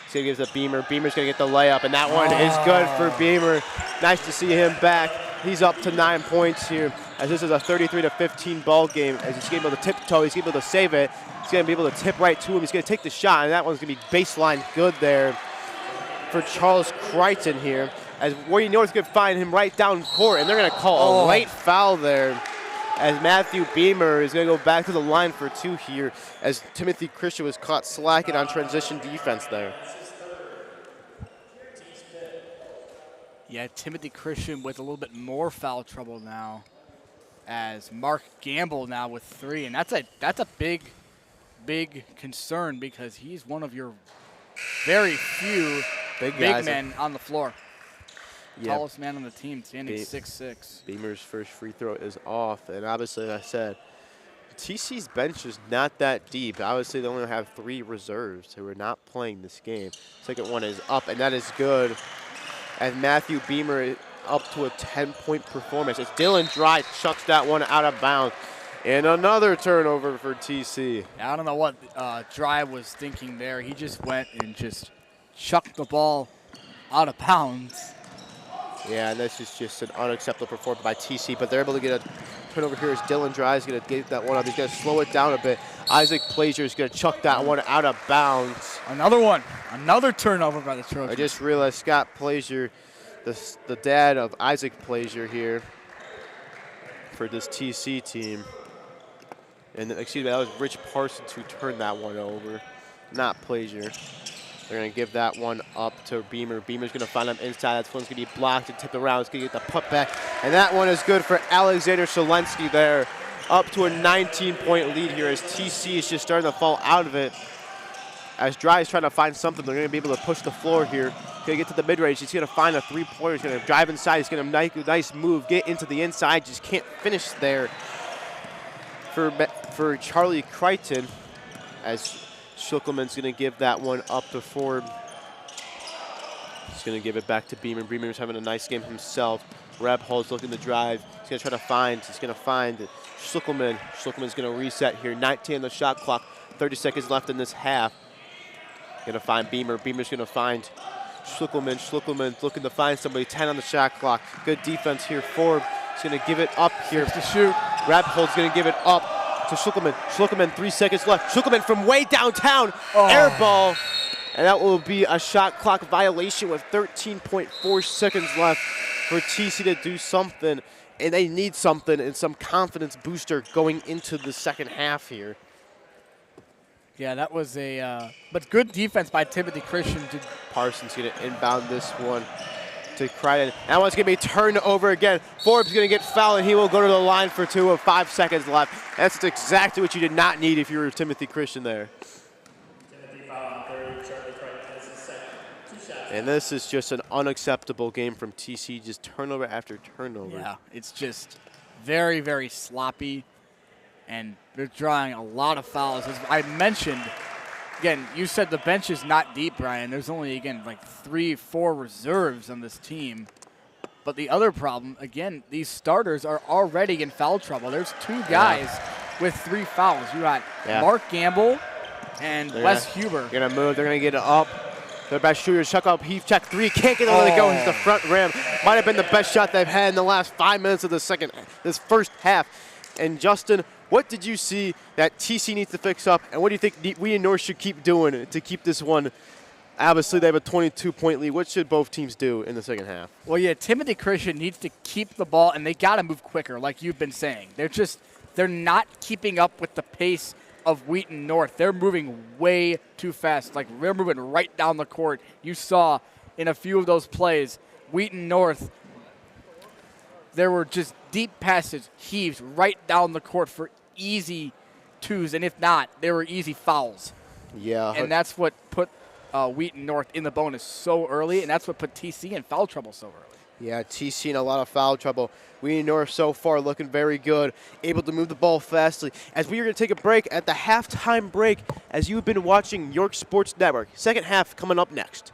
He's going to give it to Beamer. Beamer's going to get the layup, and that one is good for Beamer. Nice to see him back. He's up to 9 points here, as this is a 33-15 ball game. As he's going to be able to tiptoe, he's going to be able to save it. He's going to be able to tip right to him. He's going to take the shot, and that one's going to be baseline good there for Charles Crichton here. As Wheaton North's going to find him right down court, and they're going to call a late foul there. As Matthew Beamer is going to go back to the line for two here, as Timothy Christian was caught slacking on transition defense there. Yeah, Timothy Christian with a little bit more foul trouble now, as Mark Gamble now with 3, and that's a big concern because he's one of your very few big men on the floor. Yeah. Tallest man on the team, standing 6'6". Beamer's first free throw is off, and obviously, like I said, TC's bench is not that deep. Obviously, they only have 3 reserves who are not playing this game. Second one is up, and that is good. And Matthew Beamer up to a 10-point performance. As Dylan Dry chucks that one out of bounds. And another turnover for TC. I don't know what Dry was thinking there. He just went and just chucked the ball out of bounds. Yeah, and this is just an unacceptable performance by TC, but they're able to get a turnover here as Dylan Dry is going to get that one up. He's going to slow it down a bit. Isaac Plazier is going to chuck that one out of bounds. Another one. Another turnover by the Trojans. I just realized Scott Plazier, the dad of Isaac Plazier here for this TC team. And excuse me, that was Rich Parsons who turned that one over, not Plazier. They're going to give that one up to Beamer. Beamer's going to find him inside. That one's going to be blocked and tipped around. It's going to get the put back. And that one is good for Alexander Zelensky there. Up to a 19-point lead here as TC is just starting to fall out of it. As Dry is trying to find something, they're going to be able to push the floor here. Going to get to the mid-range. He's going to find a three-pointer. He's going to drive inside. He's going to make a nice move, get into the inside. Just can't finish there for Charlie Crichton, as Schickelman's going to give that one up to Ford. He's going to give it back to Beamer. Beamer's having a nice game himself. Reb Hall's looking to drive. He's going to try to find. He's going to find Schickelman. Schickelman's going to reset here. 19 on the shot clock. 30 seconds left in this half. Going to find Beamer. Beamer's going to find Schlickelman looking to find somebody. 10 on the shot clock. Good defense here. Forbes is going to give it up here. To shoot. Raphold's going to give it up to Schlickelman. Schlickelman, 3 seconds left. Schlickelman from way downtown. Air ball. And that will be a shot clock violation with 13.4 seconds left for TC to do something. And they need something and some confidence booster going into the second half here. Yeah, that was but good defense by Timothy Christian. Parsons going to inbound this one to Crichton. That one's going to be turned over again. Forbes going to get fouled, and he will go to the line for 2 with 5 seconds left. That's exactly what you did not need if you were Timothy Christian there. And this is just an unacceptable game from TC, just turnover after turnover. Yeah, it's just very, very sloppy, and they're drawing a lot of fouls. As I mentioned, again, you said the bench is not deep, Brian. There's only, again, like 3-4 reserves on this team. But the other problem, again, these starters are already in foul trouble. There's 2 guys with 3 fouls. You got Mark Gamble and Wes Huber. They're going to move. They're going to get it up. Their best shooters, check up, heave check 3, can't get over the go into the front rim. Might have been the best shot they've had in the last 5 minutes of this first half. And Justin, what did you see that TC needs to fix up, and what do you think we in North should keep doing to keep this one? Obviously, they have a 22-point lead. What should both teams do in the second half? Well, yeah, Timothy Christian needs to keep the ball, and they got to move quicker, like you've been saying. They're not keeping up with the pace of Wheaton North. They're moving way too fast. Like, they're moving right down the court. You saw in a few of those plays, Wheaton North, there were just deep passes, heaves right down the court for easy 2s, and if not, they were easy fouls. Yeah. And that's what put Wheaton North in the bonus so early, and that's what put TC in foul trouble so early. Yeah, TC in a lot of foul trouble. Wheaton North so far looking very good, able to move the ball fastly. As we are going to take a break at the halftime break, as you've been watching York Sports Network. Second half coming up next.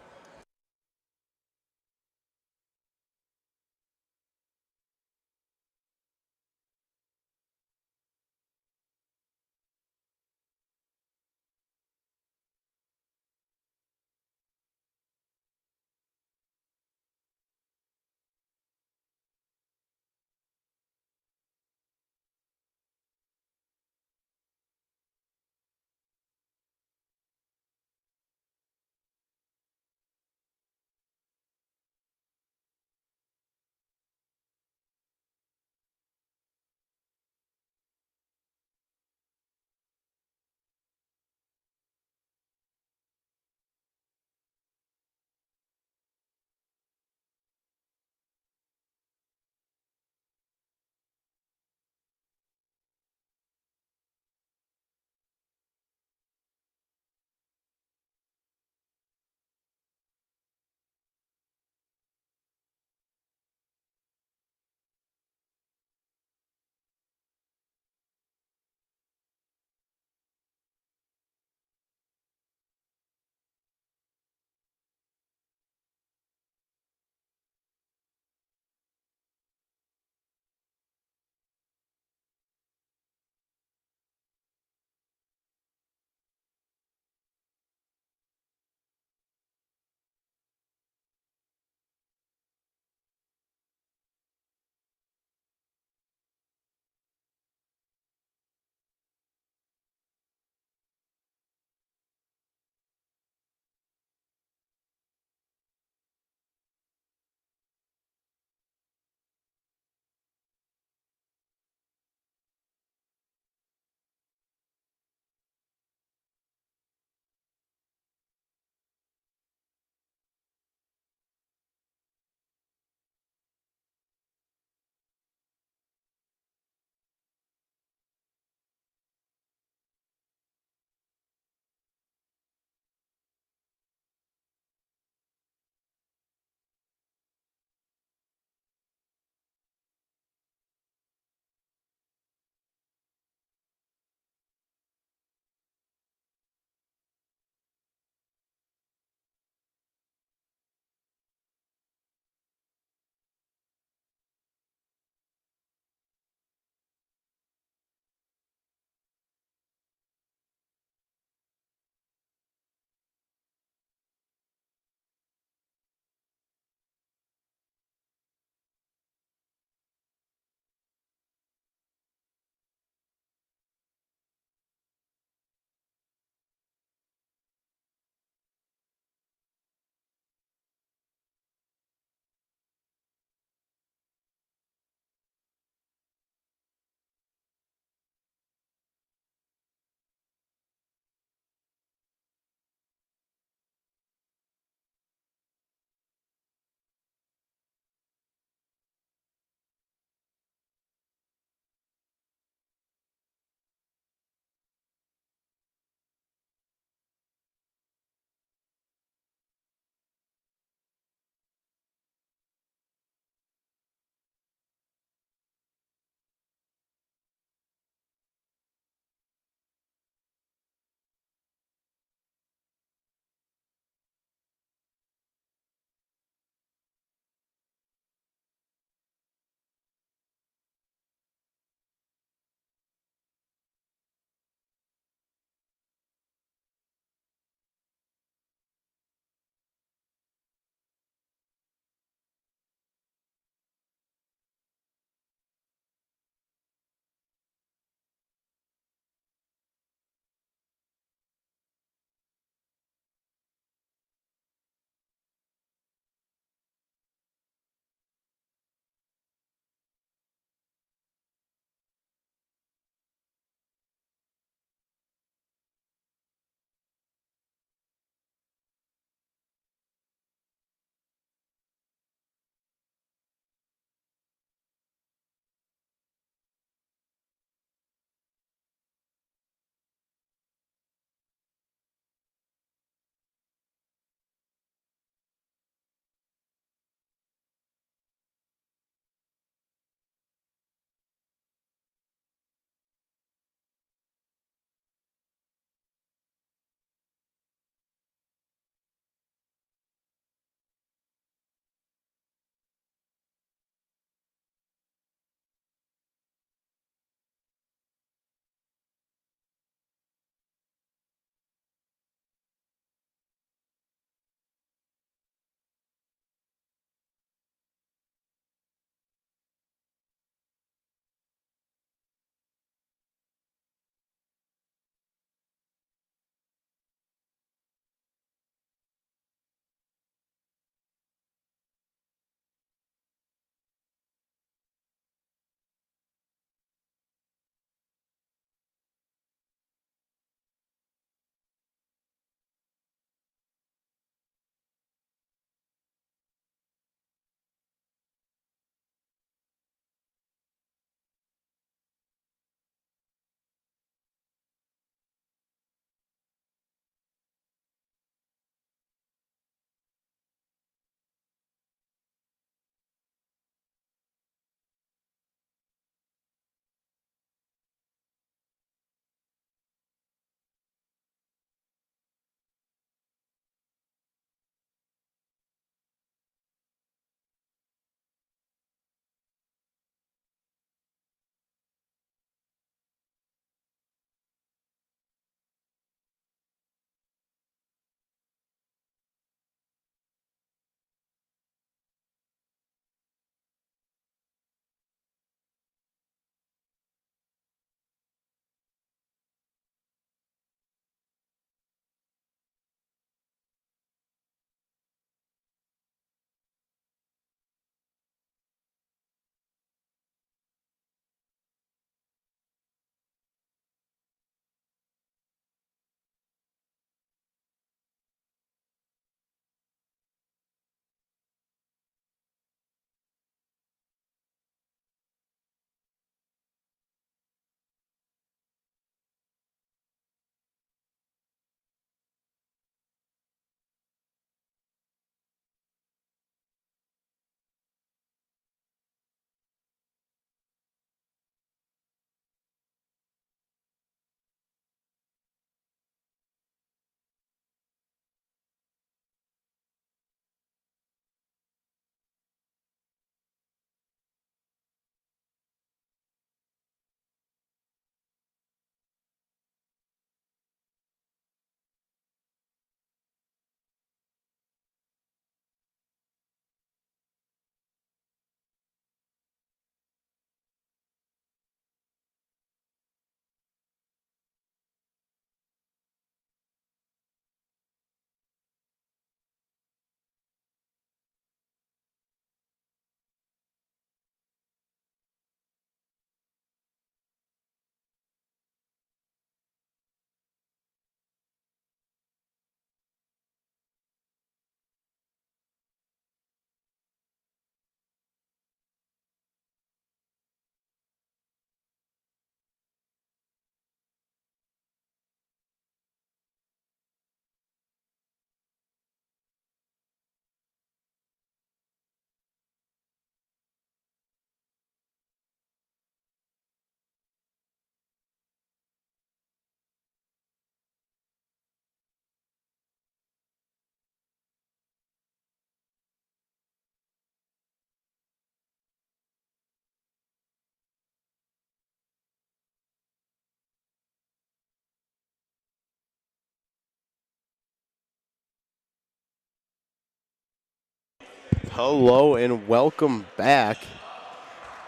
Hello and welcome back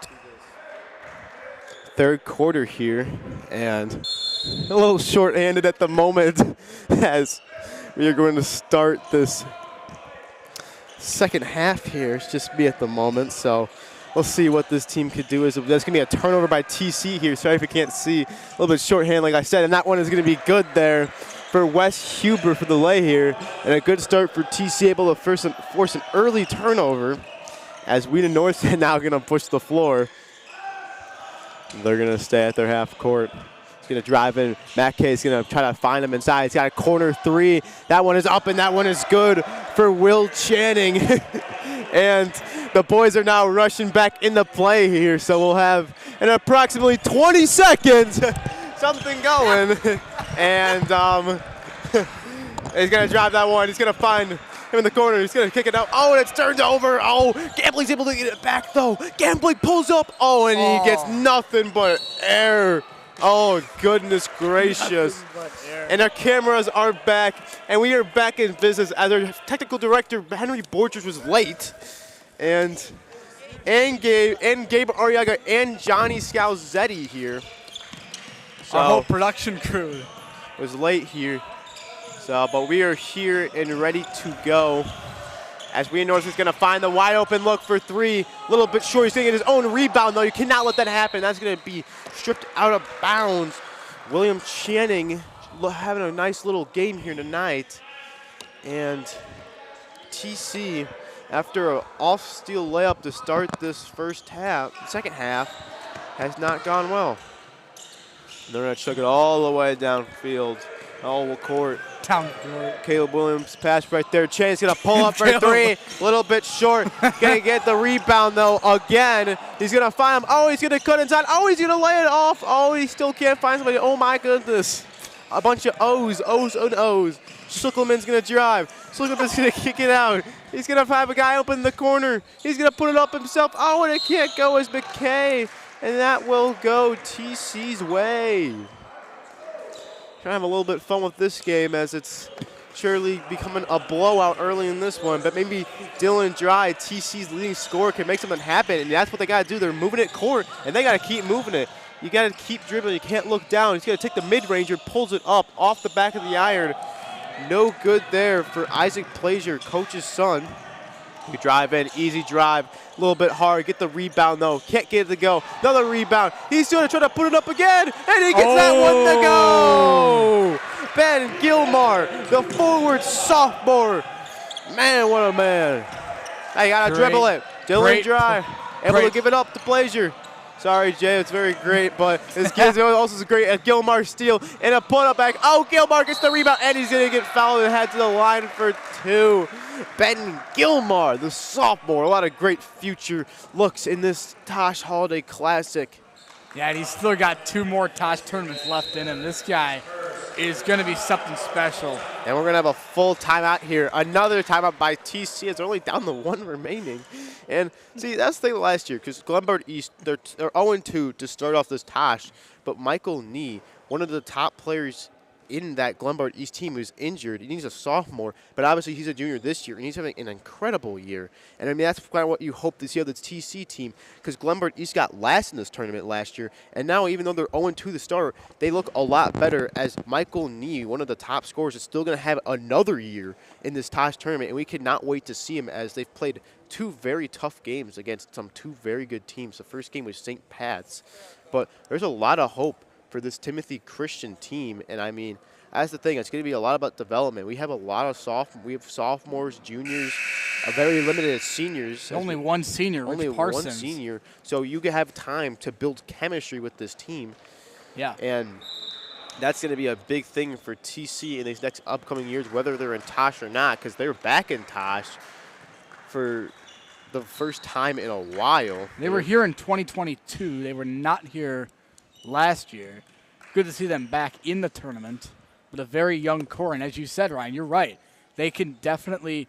to this third quarter here, and a little short-handed at the moment as we are going to start this second half here. It's just me at the moment, so we'll see what this team could do. There's going to be a turnover by TC here. Sorry if you can't see. A little bit shorthand, like I said, and that one is going to be good there for Wes Huber for the lay here. And a good start for TC, able to force an early turnover as Wheaton North is now going to push the floor. They're going to stay at their half court. He's going to drive in. McQuade is going to try to find him inside. He's got a corner three. That one is up, and that one is good for Will Channing. And the boys are now rushing back into play here, so we'll have in approximately 20 seconds something going. And he's going to drive that one. He's going to find him in the corner. He's going to kick it out. Oh, and it's turned over. Oh, Gambling's able to get it back, though. Gambling pulls up. Oh, and he gets nothing but air. Oh, goodness gracious. And our cameras are back, and we are back in business as our technical director, Henry Borchers, was late. And Gabe Arriaga and Johnny Scalzetti here. So our whole production crew was late here. So, but we are here and ready to go. As Wheaton North is going to find the wide open look for three. A little bit short. He's going to get his own rebound, though. You cannot let that happen. That's going to be stripped out of bounds. William Channing having a nice little game here tonight. And TC, after an off-steal layup to start this second half, has not gone well. They're going to chuck it all the way downfield. All court. Caleb Williams pass right there. Chan's going to pull up for three. A little bit short. Going to get the rebound, though, again. He's going to find him. Oh, he's going to cut inside. Oh, he's going to lay it off. Oh, he still can't find somebody. Oh, my goodness. A bunch of O's and O's. Schlickelman's going to drive. Schlickelman's going to kick it out. He's going to have a guy open in the corner. He's going to put it up himself. Oh, and it can't go as McKay. And that will go TC's way. Trying to have a little bit of fun with this game as it's surely becoming a blowout early in this one. But maybe Dylan Dry, TC's leading scorer, can make something happen. And that's what they got to do. They're moving it court, and they got to keep moving it. You got to keep dribbling. You can't look down. He's going to take the mid-ranger, pulls it up off the back of the iron. No good there for Isaac Plazier, coach's son. You drive in, easy drive, a little bit hard. Get the rebound, though. Can't get it to go. Another rebound. He's going to try to put it up again, and he gets that one to go. Ben Gilmar, the forward sophomore. Man, what a man. Hey, got to dribble it. Dylan Dry, able to give it up to Plazier. Sorry, Jay, it's very great, but this kid also is great. A Gilmar steal and a put-up back. Oh, Gilmar gets the rebound, and he's going to get fouled and head to the line for two. Ben Gilmar, the sophomore. A lot of great future looks in this Tosh Holiday Classic. Yeah, and he's still got two more Tosh tournaments left in him. This guy is going to be something special. And we're going to have a full timeout here. Another timeout by TC as they're only down to one remaining. And see, that's the thing last year, because Glenbard East, they're 0-2 to start off this Tosh. But Michael Nee, one of the top players in that Glenbard East team, who's injured, and he's a sophomore, but obviously he's a junior this year, and he's having an incredible year. And I mean, that's kind of what you hope to see of this TC team, because Glenbard East got last in this tournament last year, and now even though they're 0-2 to start, they look a lot better as Michael Nee, one of the top scorers, is still going to have another year in this Tosh tournament, and we cannot wait to see him as they've played two very tough games against some two very good teams. The first game was St. Pat's, but there's a lot of hope for this Timothy Christian team, and I mean, that's the thing. It's going to be a lot about development. We have a lot of sophomores, juniors, a very limited seniors. Only one senior, Rich Parsons. Only one senior. So you can have time to build chemistry with this team. Yeah. And that's going to be a big thing for TC in these next upcoming years, whether they're in Tosh or not, because they're back in Tosh for the first time in a while. They were here in 2022. They were not here last year. Good to see them back in the tournament with a very young core. And as you said, Ryan, you're right. They can definitely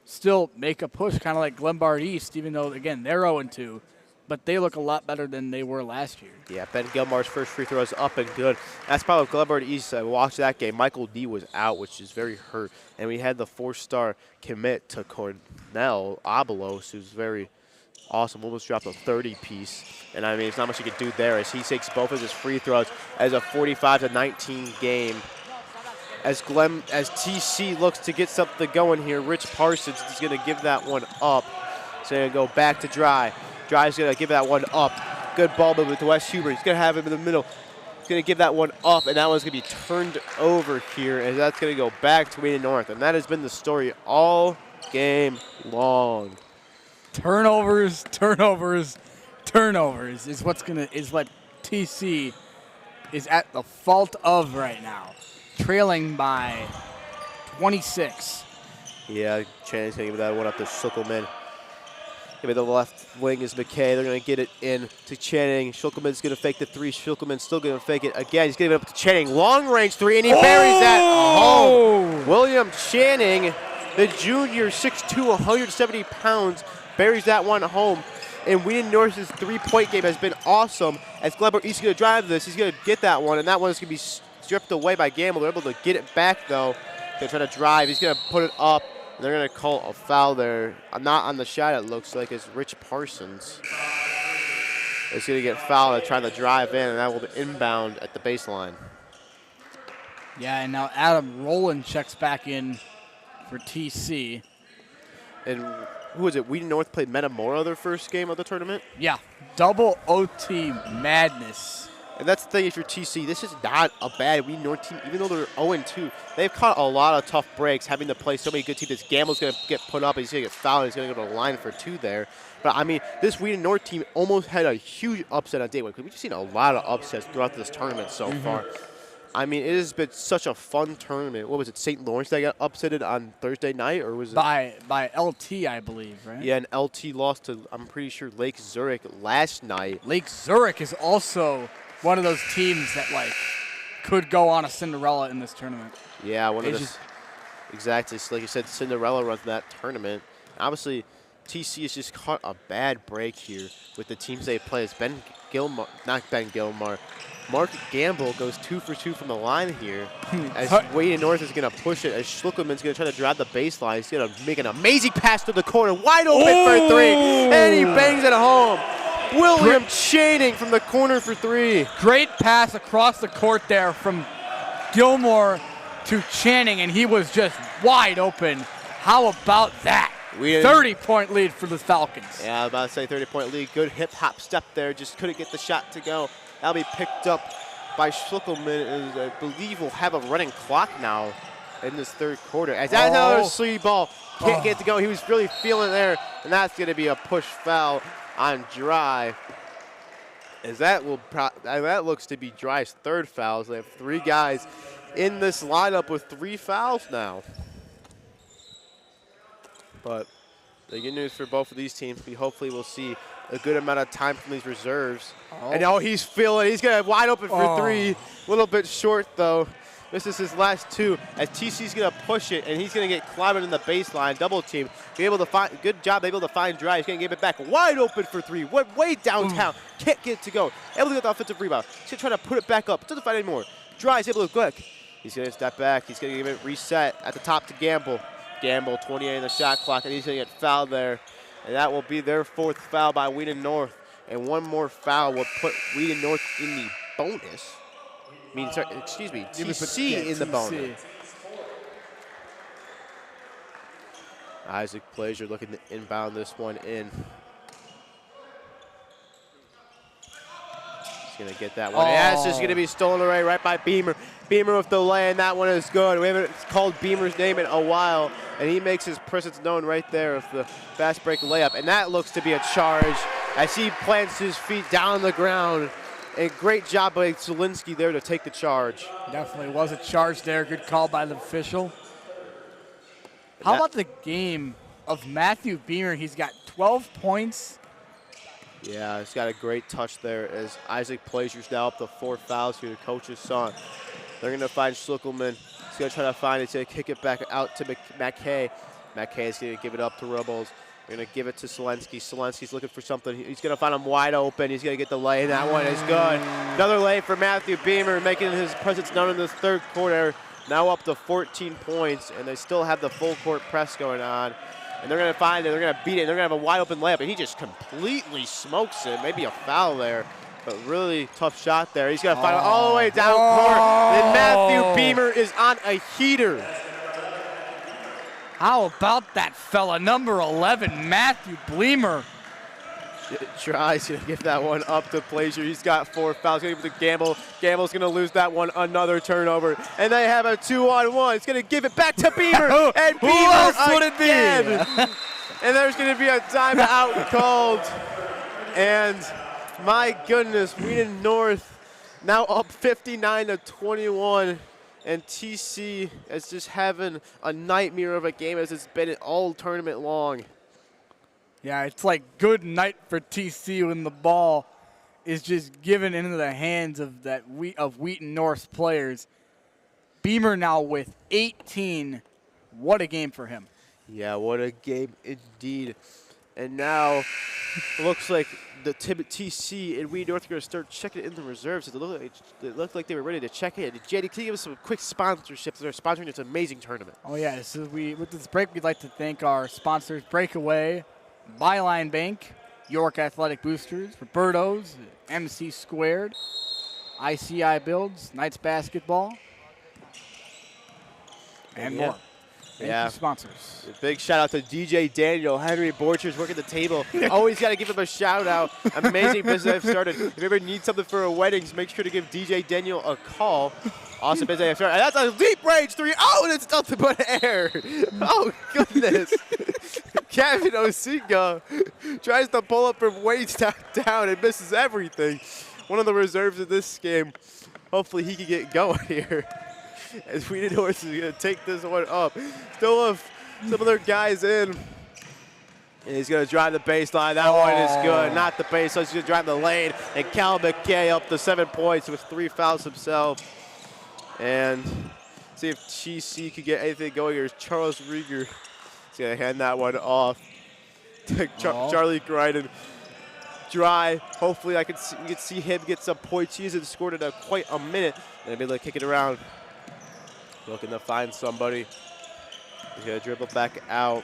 still make a push, kind of like Glenbard East, even though, again, they're 0-2. but they look a lot better than they were last year. Yeah, Ben Gilmar's first free throw is up and good. That's probably what Glenbard East watched that game. Michael D was out, which is very hurt. And we had the 4-star commit to Cornell Abelos, who's very awesome. Almost dropped a 30-piece. And, I mean, there's not much you can do there as he takes both of his free throws as a 45-19 game. As TC looks to get something going here, Rich Parsons is going to give that one up. So they're going to go back to Dry. Dry's going to give that one up. Good ball movement to Wes Huber. He's going to have him in the middle. He's going to give that one up, and that one's going to be turned over here, and that's going to go back to Wheaton North. And that has been the story all game long. Turnovers, turnovers, turnovers is what TC is at the fault of right now, trailing by 26. Yeah, Channing's going to give that one up to Schulkelman. Maybe the left wing is McKay. They're going to get it in to Channing. Schulkelman's going to fake the three. Schulkelman's still going to fake it again. He's going to give it up to Channing. Long range three, and he buries that home. William Channing, the junior, 6'2", 170 pounds, buries that one home. And Wheaton North's three-point game has been awesome. As Glenbard East is going to drive this, he's going to get that one, and that one is going to be stripped away by Gamble. They're able to get it back, though. They're trying to drive. He's going to put it up. They're going to call a foul there. Not on the shot, it looks like. It's Rich Parsons. It's going to get fouled. They're trying to drive in, and that will be inbound at the baseline. Yeah, and now Adam Rowland checks back in for TC. And who was it? Wheaton North played Metamora their first game of the tournament? Yeah, double OT madness. And that's the thing, if you're TC, this is not a bad Wheaton North team, even though they're 0-2. They've caught a lot of tough breaks, having to play so many good teams. This Gamble's going to get put up, he's going to get fouled, he's going to go to the line for two there. But, I mean, this Wheaton North team almost had a huge upset on day one, because we've seen a lot of upsets throughout this tournament so far. I mean, it has been such a fun tournament. What was it, St. Lawrence that got upsetted on Thursday night? Or was it by LT, I believe, right? Yeah, and LT lost to, I'm pretty sure, Lake Zurich last night. Lake Zurich is also one of those teams that, like, could go on a Cinderella in this tournament. Yeah, one of the, exactly. So like you said, Cinderella runs that tournament. Obviously, TC has just caught a bad break here with the teams they play. It's Mark Gamble goes 2 for 2 from the line here. As Wheaton North is going to push it, as Schluckelman's going to try to drive the baseline. He's going to make an amazing pass to the corner, wide open for three, and he bangs it home. William Channing from the corner for three. Great pass across the court there from Gilmore to Channing, and he was just wide open. How about that? 30-point lead for the Falcons. Yeah, I was about to say 30-point lead. Good hip-hop step there. Just couldn't get the shot to go. That'll be picked up by Schluckelman, and I believe we'll have a running clock now in this third quarter. As that's another sleeve ball. Can't get it to go. He was really feeling there, and that's going to be a push foul on Dry. As that looks to be Dry's third foul. So they have three guys in this lineup with 3 fouls now. But the good news for both of these teams, we hopefully will see a good amount of time from these reserves. And now he's feeling it. He's going to wide open for three. A little bit short, though. This is his last two, as TC's going to push it, and he's going to get climbing in the baseline, double team. Be able to find, good job, able to find Dry. He's going to give it back wide open for three. Went way downtown. Can't get it to go. Able to get the offensive rebound. He's going to try to put it back up. Doesn't find anymore. Dry's able to go. He's going to step back. He's going to give it reset at the top to Gamble. Gamble, 28 in the shot clock, and he's going to get fouled there. And that will be their 4th foul by Wheaton North. And one more foul will put Wheaton North in the bonus. TC in the bonus. Isaac Plazier looking to inbound this one in. He's going to get that one. Yes, it's going to be stolen away right by Beamer. Beamer with the lay, and that one is good. We haven't called Beamer's name in a while, and he makes his presence known right there with the fast break layup. And that looks to be a charge as he plants his feet down on the ground. And great job by Zielinski there to take the charge. Definitely was a charge there. Good call by the official. How about the game of Matthew Beamer? He's got 12 points. Yeah, he's got a great touch there as Isaac Plazier's now up to 4 fouls here. The coach's son. They're going to find Schluckelman. He's going to try to find it. He's going to kick it back out to McKay. McKay is going to give it up to Rebels. They're going to give it to Selensky. Selensky's looking for something. He's going to find him wide open. He's going to get the lay. That one is good. Another lay for Matthew Beamer, making his presence known in the third quarter. Now up to 14 points, and they still have the full court press going on. And they're going to find it. They're going to beat it. They're going to have a wide open layup, and he just completely smokes it. Maybe a foul there, but really tough shot there. He's going to find it all the way down court. And Matthew Beamer is on a heater. How about that fella, number 11, Matthew Beamer? Tries to give that one up to Plaisir. He's got 4 fouls. Going to give it to Gamble. Gamble's going to lose that one. Another turnover. And they have a 2-on-1. It's going to give it back to Beamer. And Who Beamer else would it again. be? And there's going to be a timeout called. And my goodness, Wheaton North now up 59-21. And TC is just having a nightmare of a game as it's been all tournament long. Yeah, it's like good night for TC when the ball is just given into the hands of Wheaton North's players. Beamer now with 18. What a game for him. Yeah, what a game indeed. And now it looks like the TC and Wheaton North are going to start checking in the reserves. It looked like they were ready to check in. JD, can you give us some quick sponsorships that are sponsoring this amazing tournament? Oh, yeah. So with this break, we'd like to thank our sponsors, Breakaway, Byline Bank, York Athletic Boosters, Roberto's, MC Squared, ICI Builds, Knights Basketball, and more. Thank you, sponsors. A big shout out to DJ Daniel, Henry Borchers working the table. Always got to give him a shout out. Amazing business I've started. If you ever need something for a weddings, make sure to give DJ Daniel a call. Awesome business I've started. And that's a deep range 3. Oh, and it's nothing but air. Oh, goodness. Kevin Osinga tries to pull up from waist down and misses everything. One of the reserves of this game. Hopefully he can get going here. As Wheaton North is going to take this one up. Still have some other guys in. And he's going to drive the baseline. That one is good. Not the baseline. He's going to drive the lane. And Cal McKay up to 7 points with 3 fouls himself. And see if TC could get anything going here. Charles Rieger is going to hand that one off to Charlie Gryden. Dry. Hopefully you can see him get some points. He hasn't scored in quite a minute. And be able to kick it around. Looking to find somebody. He's going to dribble back out.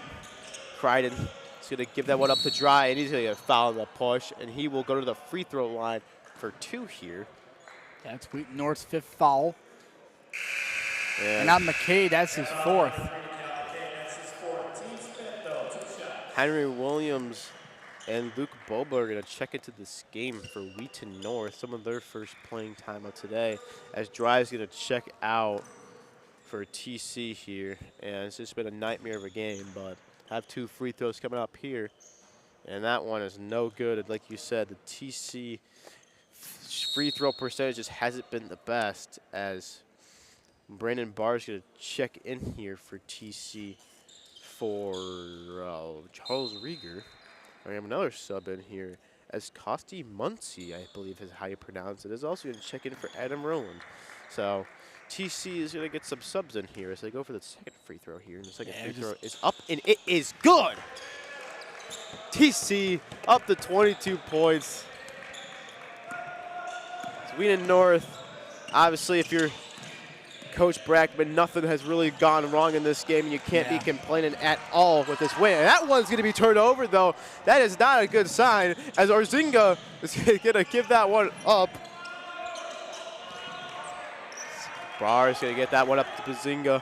Crichton is going to give that one up to Dry, and he's going to get fouled in the push, and he will go to the free throw line for 2 here. That's Wheaton North's 5th foul. And on McQuade, that's his 4th. Henry Williams and Luke Boba are going to check into this game for Wheaton North, some of their first playing time of today, as Dry's going to check out for TC here. And it's just been a nightmare of a game, but have 2 free throws coming up here. And that one is no good. Like you said, the TC free throw percentage just hasn't been the best, as Brandon Barr is going to check in here for TC for Charles Rieger. I have another sub in here, as Costi Muncie, I believe is how you pronounce it, is also going to check in for Adam Rowland. So TC is going to get some subs in here as they go for the second free throw here. And the second free throw is up, and it is good. TC up to 22 points. Wheaton North, obviously, if you're Coach Brackman, nothing has really gone wrong in this game, and you can't be complaining at all with this win. And that one's going to be turned over, though. That is not a good sign, as Orzinga is going to give that one up. Barr is going to get that one up to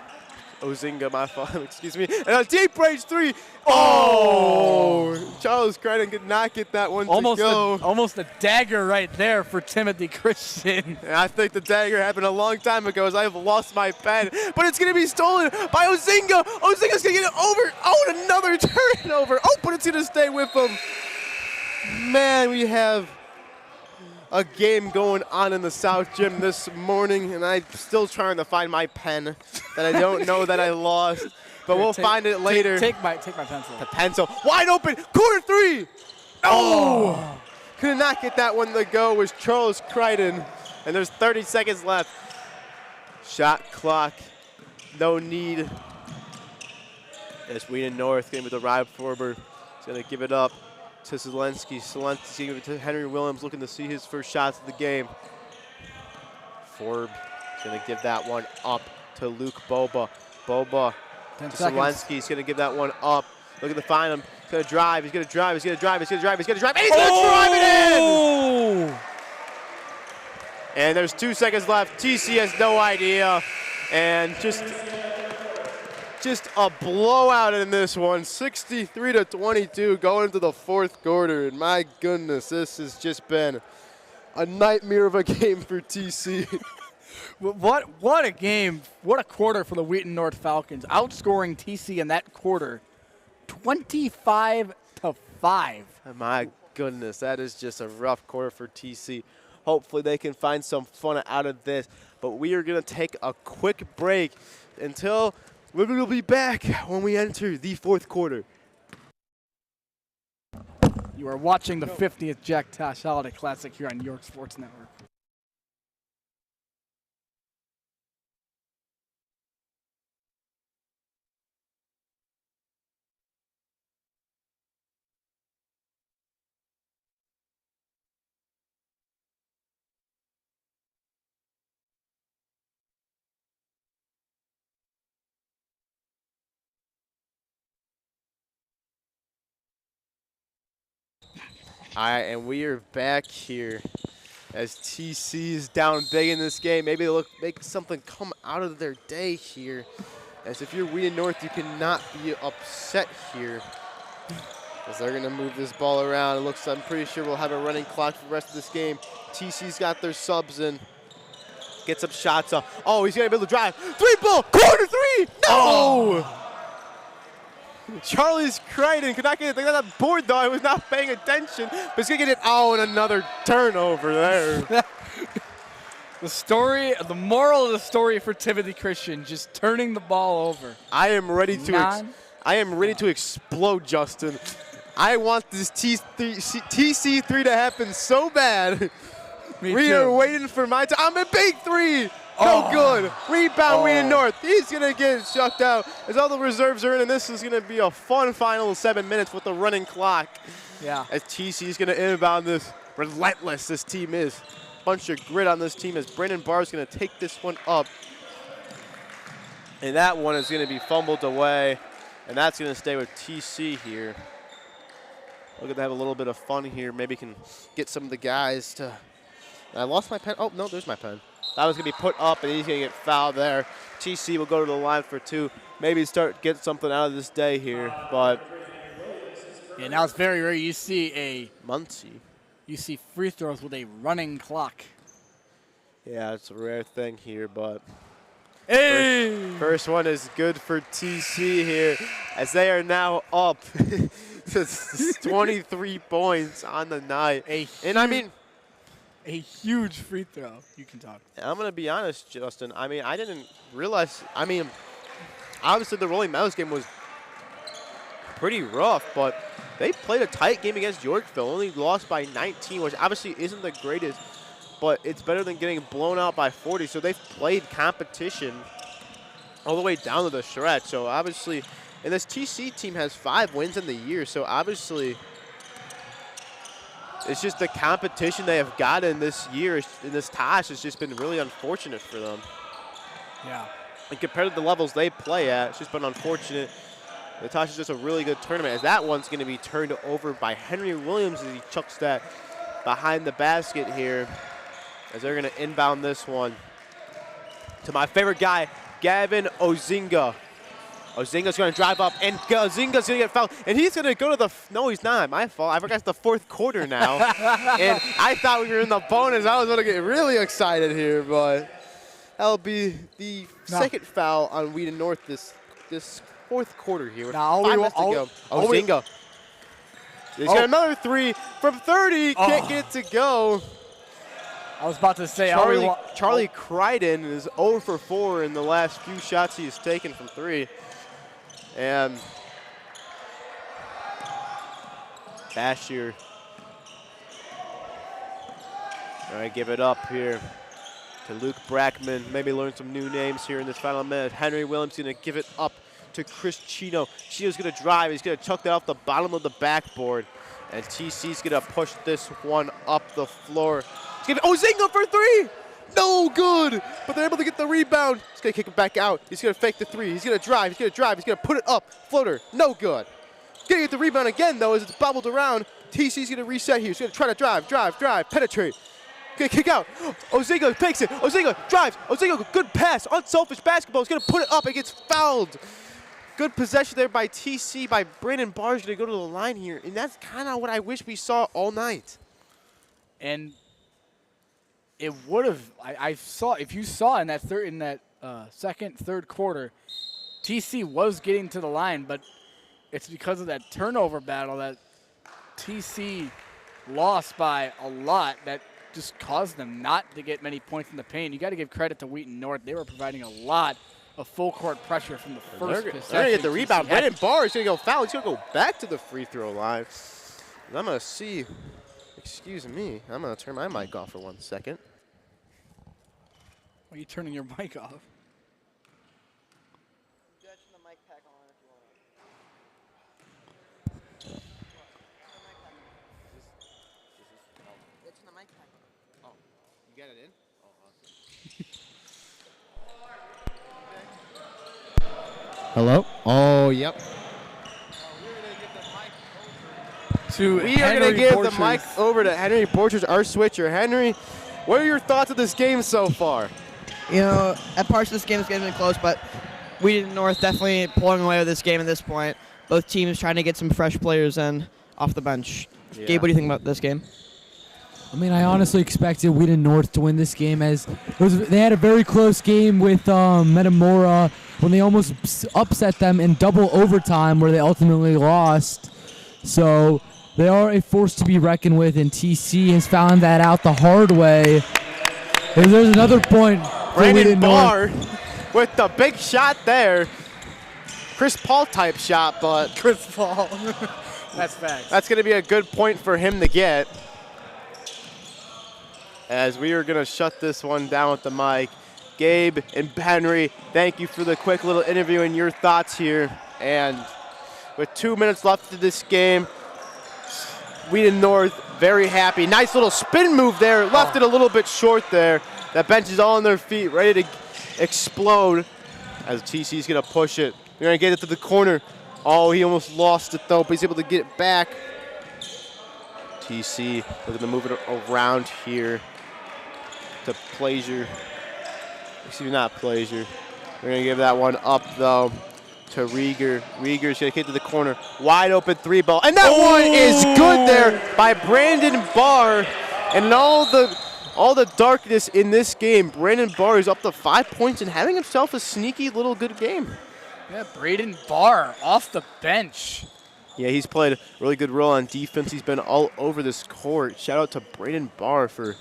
Ozinga, my fault, excuse me. And a deep range 3. Oh! Charles Crichton could not get that one to go. Almost a dagger right there for Timothy Christian. And I think the dagger happened a long time ago, as I have lost my pen. But it's going to be stolen by Ozinga. Ozinga's going to get it over. Oh, and another turnover. Oh, but it's going to stay with him. Man, we have a game going on in the South Gym this morning, and I'm still trying to find my pen that I don't know that I lost. But we'll find it later. Take my pencil. The pencil. Wide open. Corner 3. Oh! Could not get that one to go, was Charles Crichton. And there's 30 seconds left. Shot clock. No need. As Wheaton North came with the ride forward. He's going to give it up to Zelensky. Zelensky's going to give it to Henry Williams, looking to see his first shots of the game. Forbes is going to give that one up to Luke Boba. Boba to Zelensky. He's going to give that one up. Looking to find him. He's going to drive. He's going to drive. He's going to drive. He's going to drive. He's going to drive. And he's going to drive it in! And there's 2 seconds left. TC has no idea. And just a blowout in this one. 63-22 going into the 4th quarter. And my goodness, this has just been a nightmare of a game for TC. What a game. What a quarter for the Wheaton North Falcons. Outscoring TC in that quarter 25-5. My goodness, that is just a rough quarter for TC. Hopefully they can find some fun out of this. But we are going to take a quick break until we will be back when we enter the 4th quarter. You are watching the 50th Jack Tosh Holiday Classic here on New York Sports Network. All right, and we are back here as TC is down big in this game. Maybe they'll make something come out of their day here. As if you're Wheaton North, you cannot be upset here. As they're going to move this ball around. It looks, I'm pretty sure we'll have a running clock for the rest of this game. TC's got their subs in. Gets some shots up. Oh, he's going to be able to drive. 3-ball, corner 3. No! Oh. Charlie's Crichton could not get it. They got that board though. I was not paying attention, but he's gonna get it. Oh, and another turnover there. The moral of the story for Timothy Christian, just turning the ball over. I am ready to explode, Justin. I want this TC3 to happen so bad. We are waiting for my time. I'm a big 3. No good. Rebound, Wheaton North. He's going to get shut out as all the reserves are in, and this is going to be a fun final 7 minutes with the running clock. Yeah. As TC is going to inbound this. Relentless this team is. Bunch of grit on this team as Brandon Barr is going to take this one up. And that one is going to be fumbled away, and that's going to stay with TC here. We're going to have a little bit of fun here. Maybe can get some of the guys to... I lost my pen. Oh, no, there's my pen. That was going to be put up, and he's going to get fouled there. TC will go to the line for 2. Maybe get something out of this day here, but... Yeah, now it's very rare you see Muncie. You see free throws with a running clock. Yeah, it's a rare thing here, but... Hey! First one is good for TC here, as they are now up. 23 points on the night. A huge free throw. You can talk. I'm going to be honest, Justin. I didn't realize. Obviously the Rolling Meadows game was pretty rough, but they played a tight game against Yorkville. Only lost by 19, which obviously isn't the greatest, but it's better than getting blown out by 40. So they've played competition all the way down to the stretch. So obviously, and this TC team has 5 wins in the year. So obviously, it's just the competition they have gotten this year in this Tosh has just been really unfortunate for them. Yeah. And compared to the levels they play at, it's just been unfortunate. The Tosh is just a really good tournament, as that one's going to be turned over by Henry Williams as he chucks that behind the basket here, as they're going to inbound this one to my favorite guy, Gavin Ozinga. Ozinga's going to drive up, and Ozinga's going to get fouled, and he's going to go to the no, he's not. My fault. I forgot it's the 4th quarter now, and I thought we were in the bonus. I was going to get really excited here, but that'll be the second foul on Wheaton North this 4th quarter here with 5 minutes to go. Ozinga. He's got another 3 from 30. Can't get it to go. I was about to say, Charlie Crichton is 0 for 4 in the last few shots he has taken from 3. And Bashir. All right, give it up here to Luke Brackman. Maybe learn some new names here in this final minute. Henry Williams going to give it up to Chris Chino. Chino's going to drive. He's going to chuck that off the bottom of the backboard. And TC's going to push this one up the floor. He's going to, Zinga for three! No good! But they're able to get the rebound. He's going to kick it back out. He's going to fake the three. He's going to drive. He's going to drive. He's going to put it up. Floater. No good. He's going to get the rebound again, though, as it's bobbled around. TC's going to reset here. He's going to try to drive, penetrate. Going to kick out. Ozingo takes it. Ozingo drives. Ozingo, good pass. Unselfish basketball. He's going to put it up. It gets fouled. Good possession there by TC, by Brandon Barr. Going to go to the line here. And that's kind of what I wish we saw all night. And it would have, I saw, if you saw in that second, third quarter, TC was getting to the line, but it's because of that turnover battle that TC lost by a lot that just caused them not to get many points in the paint. You got to give credit to Wheaton North. They were providing a lot of full court pressure from the first possession. They're going to get the rebound. Brandon Barr is going to go foul. He's going to go back to the free throw line. And I'm going to see, excuse me, I'm going to turn my mic off for 1 second. Why are you turning your mic off? You got it in? Hello? Oh, yep. We are going to give the mic over to Henry Borchers, our switcher. Henry, what are your thoughts of this game so far? You know, at parts of this game, it's getting close, but Wheaton North definitely pulling away with this game at this point. Both teams trying to get some fresh players in off the bench. Yeah. Gabe, what do you think about this game? I mean, I honestly expected Wheaton North to win this game as they had a very close game with Metamora when they almost upset them in double overtime where they ultimately lost. So they are a force to be reckoned with, and TC has found that out the hard way. And there's another point for Brandon Wheaton Barr North. with the big shot there. Chris Paul type shot, but Chris Paul. That's facts. That's going to be a good point for him to get. As we are going to shut this one down with the mic. Gabe and Henry, thank you for the quick little interview and your thoughts here. And with 2 minutes left of this game, Wheaton North very happy. Nice little spin move there. Left it a little bit short there. That bench is all on their feet, ready to explode as TC's going to push it. They're going to get it to the corner. Oh, he almost lost it, though, but he's able to get it back. TC looking to move it around here to Plaisir. Excuse me, not Plaisir. We're going to give that one up, though, to Rieger. Rieger's going to kick to the corner. Wide open three ball. And that one is good there by Brandon Barr. And all the darkness in this game, Brandon Barr is up to 5 points and having himself a sneaky little good game. Yeah, Brandon Barr off the bench. Yeah, he's played a really good role on defense. He's been all over this court. Shout out to Brandon Barr for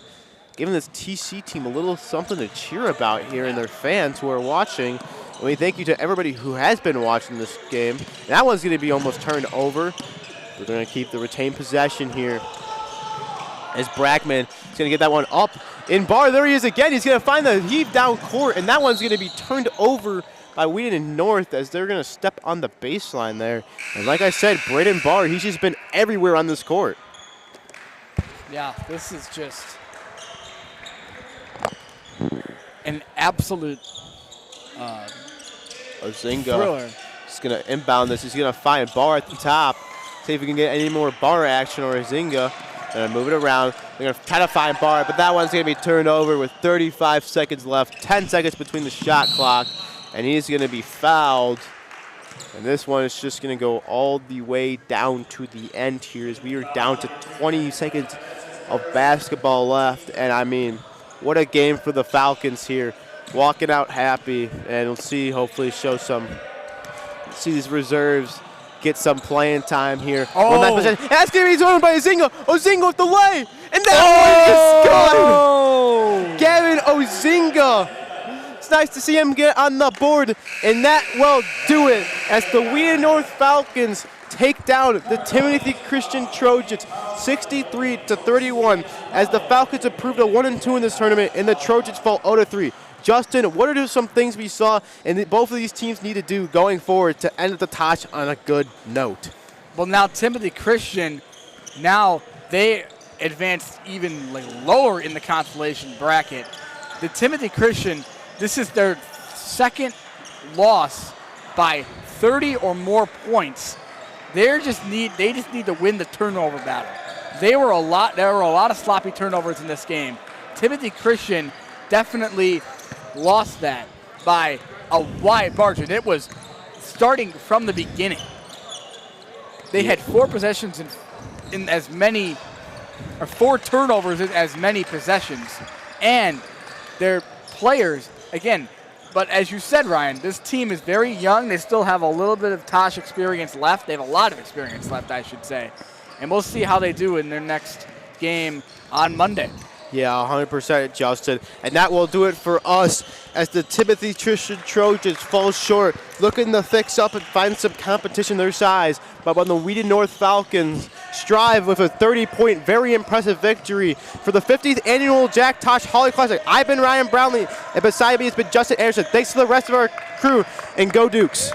giving this TC team a little something to cheer about here and their fans who are watching. And we thank you to everybody who has been watching this game. And that one's going to be almost turned over. We're going to keep the retained possession here as Brackman is going to get that one up. In Barr, there he is again. He's going to find the heave down court, and that one's going to be turned over by Wheaton North as they're going to step on the baseline there. And like I said, Brandon Barr, he's just been everywhere on this court. Yeah, this is just an absolute Ozinga thriller. is going to inbound this. He's going to find Barr at the top. See if we can get any more Barr action, or Ozinga going to move it around. They're going to try to find Barr, but that one's going to be turned over with 35 seconds left, 10 seconds between the shot clock. And he's going to be fouled. And this one is just going to go all the way down to the end here as we are down to 20 seconds of basketball left. And, I mean, what a game for the Falcons here. Walking out happy. And we'll see, hopefully see these reserves get some playing time here. Oh. That's going to be thrown by Ozinga. Ozinga with the lay. And that one is good. Gavin Ozinga. It's nice to see him get on the board, and that will do it as the Wheaton North Falcons take down the Timothy Christian Trojans 63-31 as the Falcons improved to 1-2 in this tournament, and the Trojans fall 0-3. Justin, what are some things we saw and both of these teams need to do going forward to end the Tosh on a good note? Well, now Timothy Christian, now they advanced even lower in the consolation bracket. The Timothy Christian, this is their second loss by 30 or more points. They just need to win the turnover battle. There were a lot of sloppy turnovers in this game. Timothy Christian definitely lost that by a wide margin. It was starting from the beginning. They had 4 possessions in as many, or 4 turnovers in as many possessions. And their players, again, but as you said, Ryan, this team is very young. They still have a little bit of Tosh experience left. They have a lot of experience left, I should say. And we'll see how they do in their next game on Monday. Yeah, 100%, Justin. And that will do it for us as the Timothy Christian Trojans fall short, looking to fix up and find some competition their size. But when the Wheaton North Falcons strive with a 30-point, very impressive victory for the 50th annual Jack Tosh Holly Classic. I've been Ryan Brownlee, and beside me has been Justin Anderson. Thanks to the rest of our crew, and go Dukes.